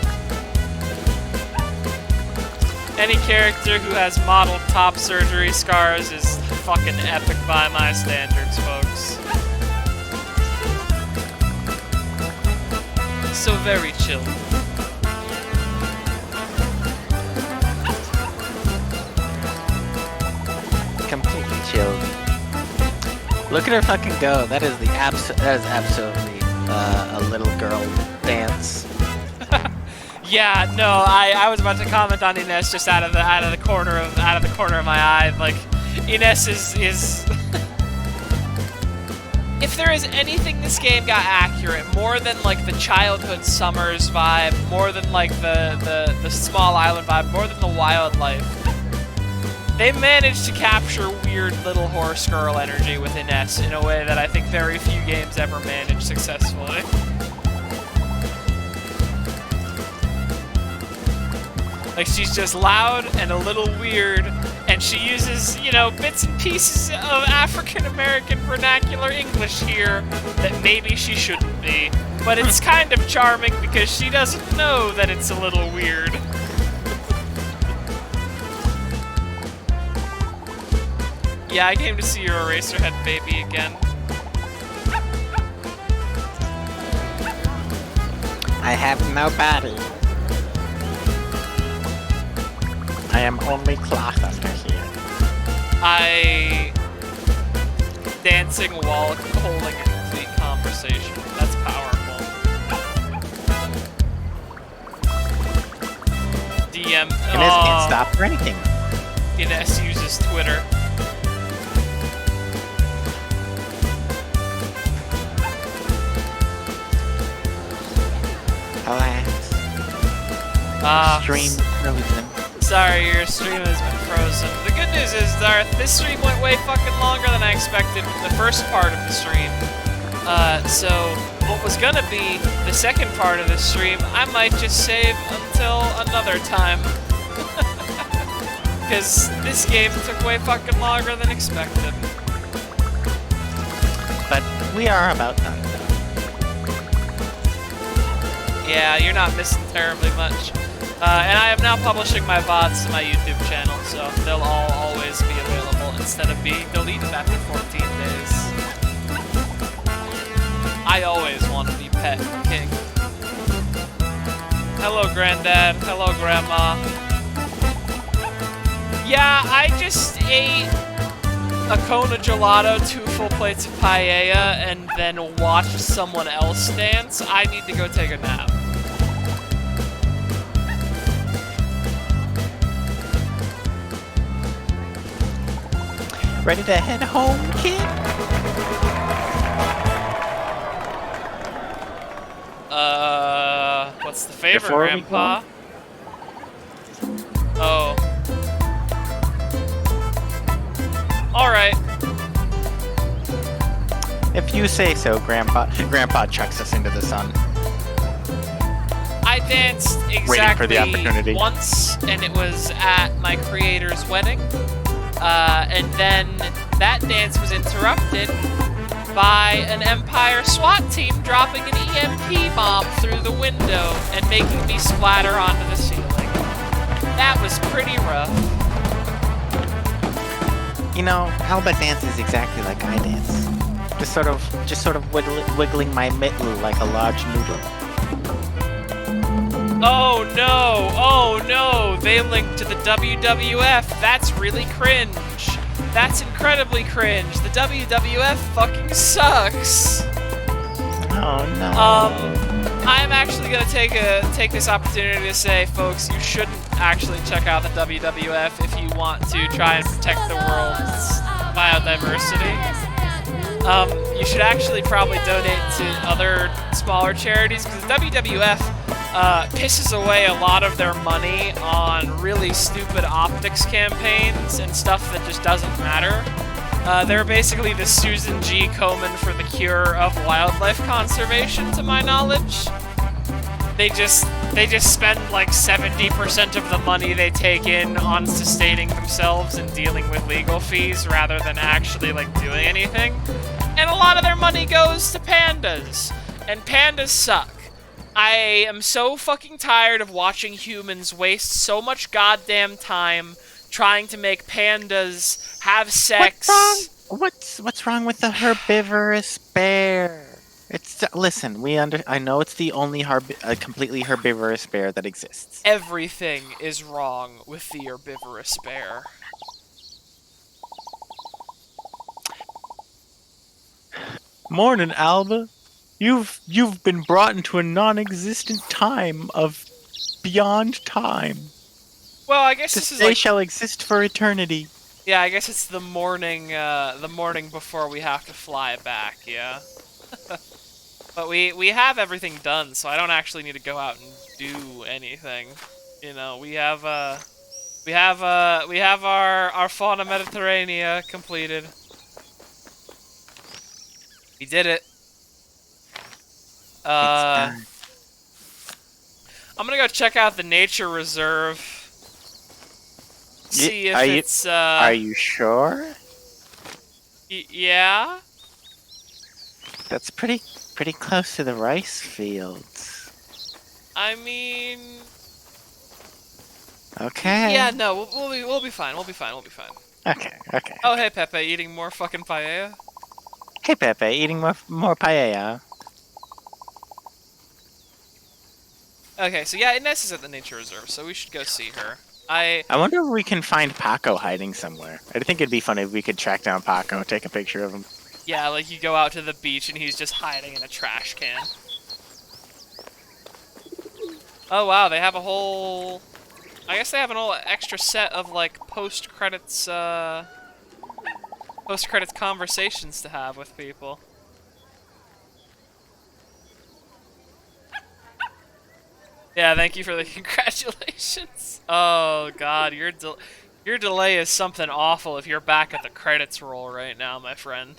Any character who has model top surgery scars is fucking epic by my standards, folks. So very chill. Completely chilled. Look at her fucking go. That is absolutely a little girl dance. Yeah, no, I was about to comment on Ines just out of the corner of my eye. Like, Ines is if there is anything this game got accurate, more than like the childhood summers vibe, more than like the small island vibe, more than the wildlife, they managed to capture weird little horse girl energy with Ines in a way that I think very few games ever managed successfully. Like, she's just loud and a little weird, and she uses, you know, bits and pieces of African-American vernacular English here that maybe she shouldn't be. But it's kind of charming because she doesn't know that it's a little weird. Yeah, I came to see your Eraserhead baby again. I have no body. I am only cloth under here. Dancing while holding a complete conversation. That's powerful. DM. Ines can't stop for anything. Ines uses Twitter. Alas. Stream frozen. Sorry, your stream has been frozen. The good news is, Darth, this stream went way fucking longer than I expected with the first part of the stream. So what was gonna be the second part of the stream, I might just save until another time. Because this game took way fucking longer than expected. But we are about done. Yeah, you're not missing terribly much. And I am now publishing my VODs to my YouTube channel, so they'll all always be available instead of being deleted after 14 days. I always want to be pet king. Hello, Granddad. Hello, Grandma. Yeah, I just ate a cone of gelato, 2 full plates of paella, and then watched someone else dance. I need to go take a nap. Ready to head home, kid? What's the favor, Before we Grandpa? Oh. Alright. If you say so, Grandpa. Grandpa chucks us into the sun. I danced Waiting for the opportunity. once, and it was at my creator's wedding. And then that dance was interrupted by an Empire SWAT team dropping an EMP bomb through the window and making me splatter onto the ceiling. That was pretty rough. You know, Alba dances exactly like I dance. Just sort of wiggling my mittle like a large noodle. Oh no! Oh no! They linked to the WWF. That's really cringe. That's incredibly cringe. The WWF fucking sucks. Oh no. I'm actually gonna take this opportunity to say, folks, you shouldn't actually check out the WWF if you want to try and protect the world's biodiversity. You should actually probably donate to other smaller charities, because the WWF pisses away a lot of their money on really stupid optics campaigns and stuff that just doesn't matter. They're basically the Susan G. Komen for the cure of wildlife conservation, to my knowledge. They just spend like 70% of the money they take in on sustaining themselves and dealing with legal fees rather than actually like doing anything. And a lot of their money goes to pandas. And pandas suck. I am so fucking tired of watching humans waste so much goddamn time trying to make pandas have sex. What's wrong with the herbivorous bear? Listen, I know it's the only completely herbivorous bear that exists. Everything is wrong with the herbivorous bear. Morning, Alba. You've been brought into a non-existent time of beyond time. Well, I guess this is like... They shall exist for eternity. Yeah, I guess it's the morning before we have to fly back, yeah? But we have everything done, so I don't actually need to go out and do anything. You know, we have our Fauna Mediterranea completed. We did it. I'm gonna go check out the nature reserve. See if it's Are you sure? Yeah? That's pretty close to the rice fields. I mean... Okay. Yeah, no, we'll be fine. We'll be fine. Okay. Oh, hey, Pepe, eating more fucking paella? Hey, Pepe, eating more paella. Okay, so yeah, Ines is at the nature reserve, so we should go see her. I wonder if we can find Paco hiding somewhere. I think it'd be funny if we could track down Paco and take a picture of him. Yeah, like you go out to the beach and he's just hiding in a trash can. Oh wow, they have a whole... I guess they have an whole extra set of like post-credits conversations to have with people. Yeah, thank you for the congratulations. Oh god, your delay is something awful if you're back at the credits roll right now, my friend.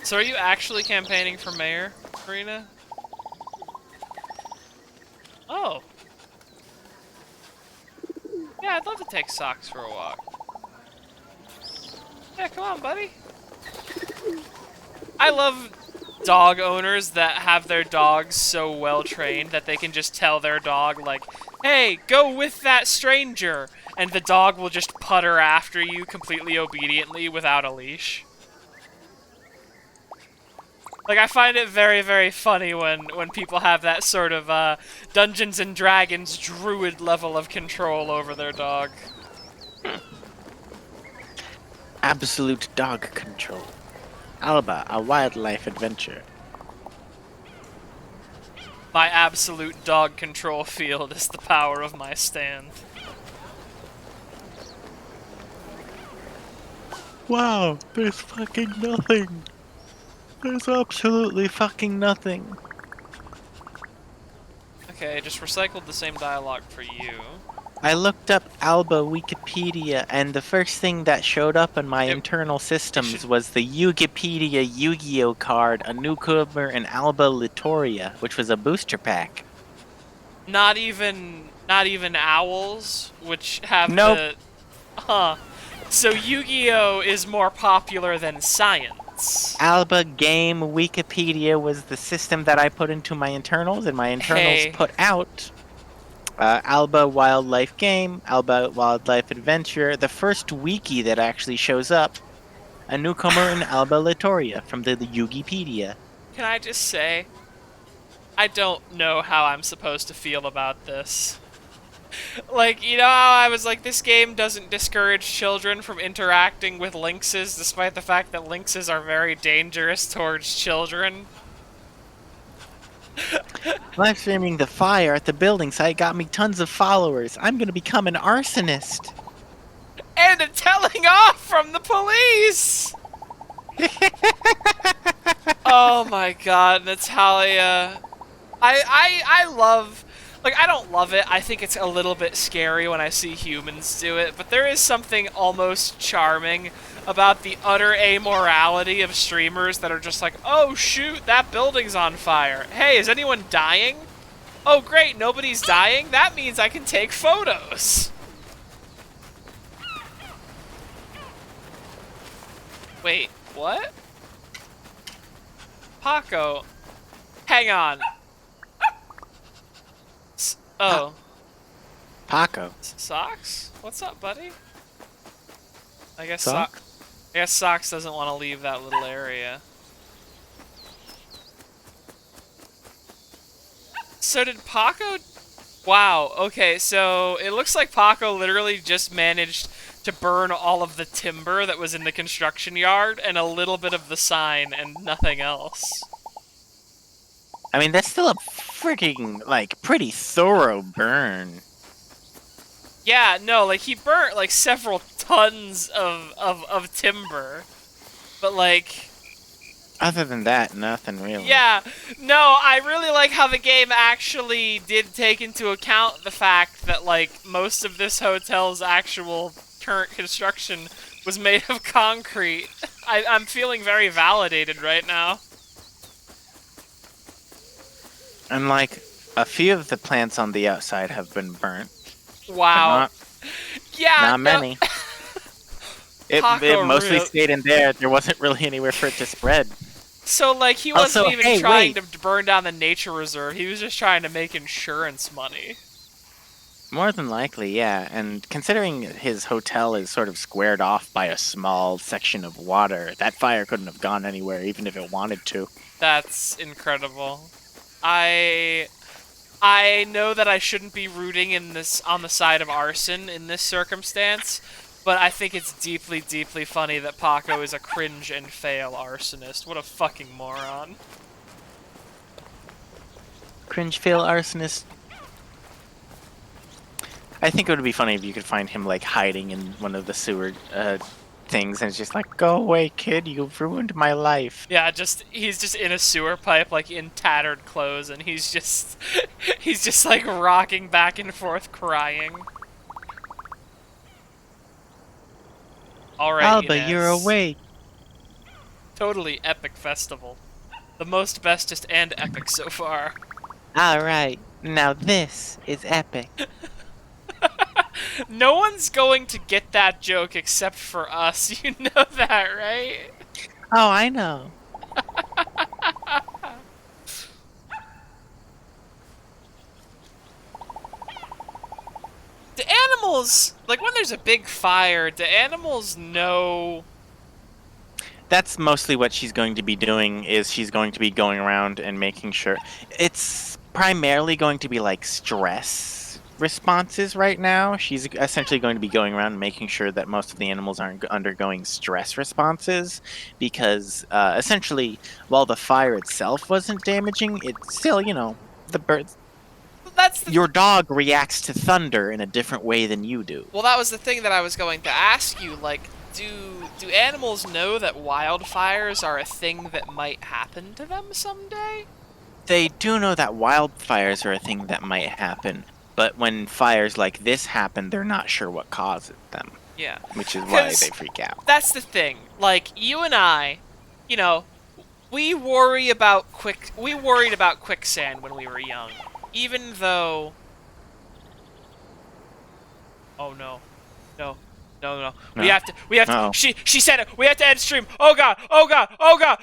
So are you actually campaigning for mayor, Karina? take Socks for a walk. Yeah, come on, buddy. I love dog owners that have their dogs so well trained that they can just tell their dog, like, hey, go with that stranger, and the dog will just putter after you completely obediently without a leash. Like, I find it very, very funny when people have that sort of Dungeons and Dragons druid level of control over their dog. Absolute dog control. Alba, a wildlife adventure. My absolute dog control field is the power of my stand. Wow, there's fucking nothing. There's absolutely fucking nothing. Okay, just recycled the same dialogue for you. I looked up Alba Wikipedia, and the first thing that showed up in my internal systems was the Wikipedia Yu-Gi-Oh card, a newcomer in Alba Littoria, which was a booster pack. Not even owls, which have Nope. the... Huh. So Yu-Gi-Oh is more popular than science. Alba Game Wikipedia was the system that I put into my internals, and my internals put out Alba Wildlife Game, Alba Wildlife Adventure, the first wiki that actually shows up, a newcomer in Alba Littoria from the Yugipedia. Can I just say, I don't know how I'm supposed to feel about this. Like, you know how I was like, this game doesn't discourage children from interacting with lynxes, despite the fact that lynxes are very dangerous towards children? Live streaming the fire at the building site got me tons of followers. I'm gonna become an arsonist. And a telling off from the police! Oh my god, Natalia. I love... Like, I don't love it. I think it's a little bit scary when I see humans do it, but there is something almost charming about the utter amorality of streamers that are just like, oh shoot, that building's on fire. Hey, is anyone dying? Oh great, nobody's dying? That means I can take photos. Wait, what? Paco. Hang on. Oh. Paco. Socks? What's up, buddy? I guess Sock? I guess Socks doesn't want to leave that little area. So did Paco... Wow, okay, so it looks like Paco literally just managed to burn all of the timber that was in the construction yard and a little bit of the sign and nothing else. I mean, that's still a freaking, like, pretty thorough burn. Yeah, no, like, he burnt, like, several tons of timber. But, like... Other than that, nothing really. Yeah, no, I really like how the game actually did take into account the fact that, like, most of this hotel's actual current construction was made of concrete. I'm feeling very validated right now. And, like, a few of the plants on the outside have been burnt. Wow. Not many. It mostly stayed in there. There wasn't really anywhere for it to spread. So, like, he wasn't even trying to burn down the nature reserve. He was just trying to make insurance money. More than likely, yeah. And considering his hotel is sort of squared off by a small section of water, that fire couldn't have gone anywhere, even if it wanted to. That's incredible. I know that I shouldn't be rooting on the side of arson in this circumstance, but I think it's deeply, deeply funny that Paco is a cringe and fail arsonist. What a fucking moron. Cringe fail arsonist. I think it would be funny if you could find him, like, hiding in one of the sewer things, and it's just like, go away, kid, you've ruined my life. Yeah, he's just in a sewer pipe, like, in tattered clothes, and he's just like, rocking back and forth, crying. Alright, Alba, you're awake. Totally epic festival. The most bestest and epic so far. Alright, now this is epic. No one's going to get that joke except for us. You know that, right? Oh, I know. Do animals, like when there's a big fire, do animals know? That's mostly what she's going to be doing. Is she's going to be going around and making sure it's primarily going to be like stress responses right now. She's essentially going to be going around and making sure that most of the animals aren't undergoing stress responses because essentially, while the fire itself wasn't damaging, it still, the birds. That's the Your dog reacts to thunder in a different way than you do. Well, that was the thing that I was going to ask you. Like, do animals know that wildfires are a thing that might happen to them someday? They do know that wildfires are a thing that might happen, but when fires like this happen, they're not sure what causes them, Yeah, which is why they because freak out. that's the thing. Like you and I, you know, we worried about quicksand when we were young, even though. Oh no, no, no, no. We No. have to. We have to. Oh. She said it. We have to end stream. Oh god. Oh god. Oh god.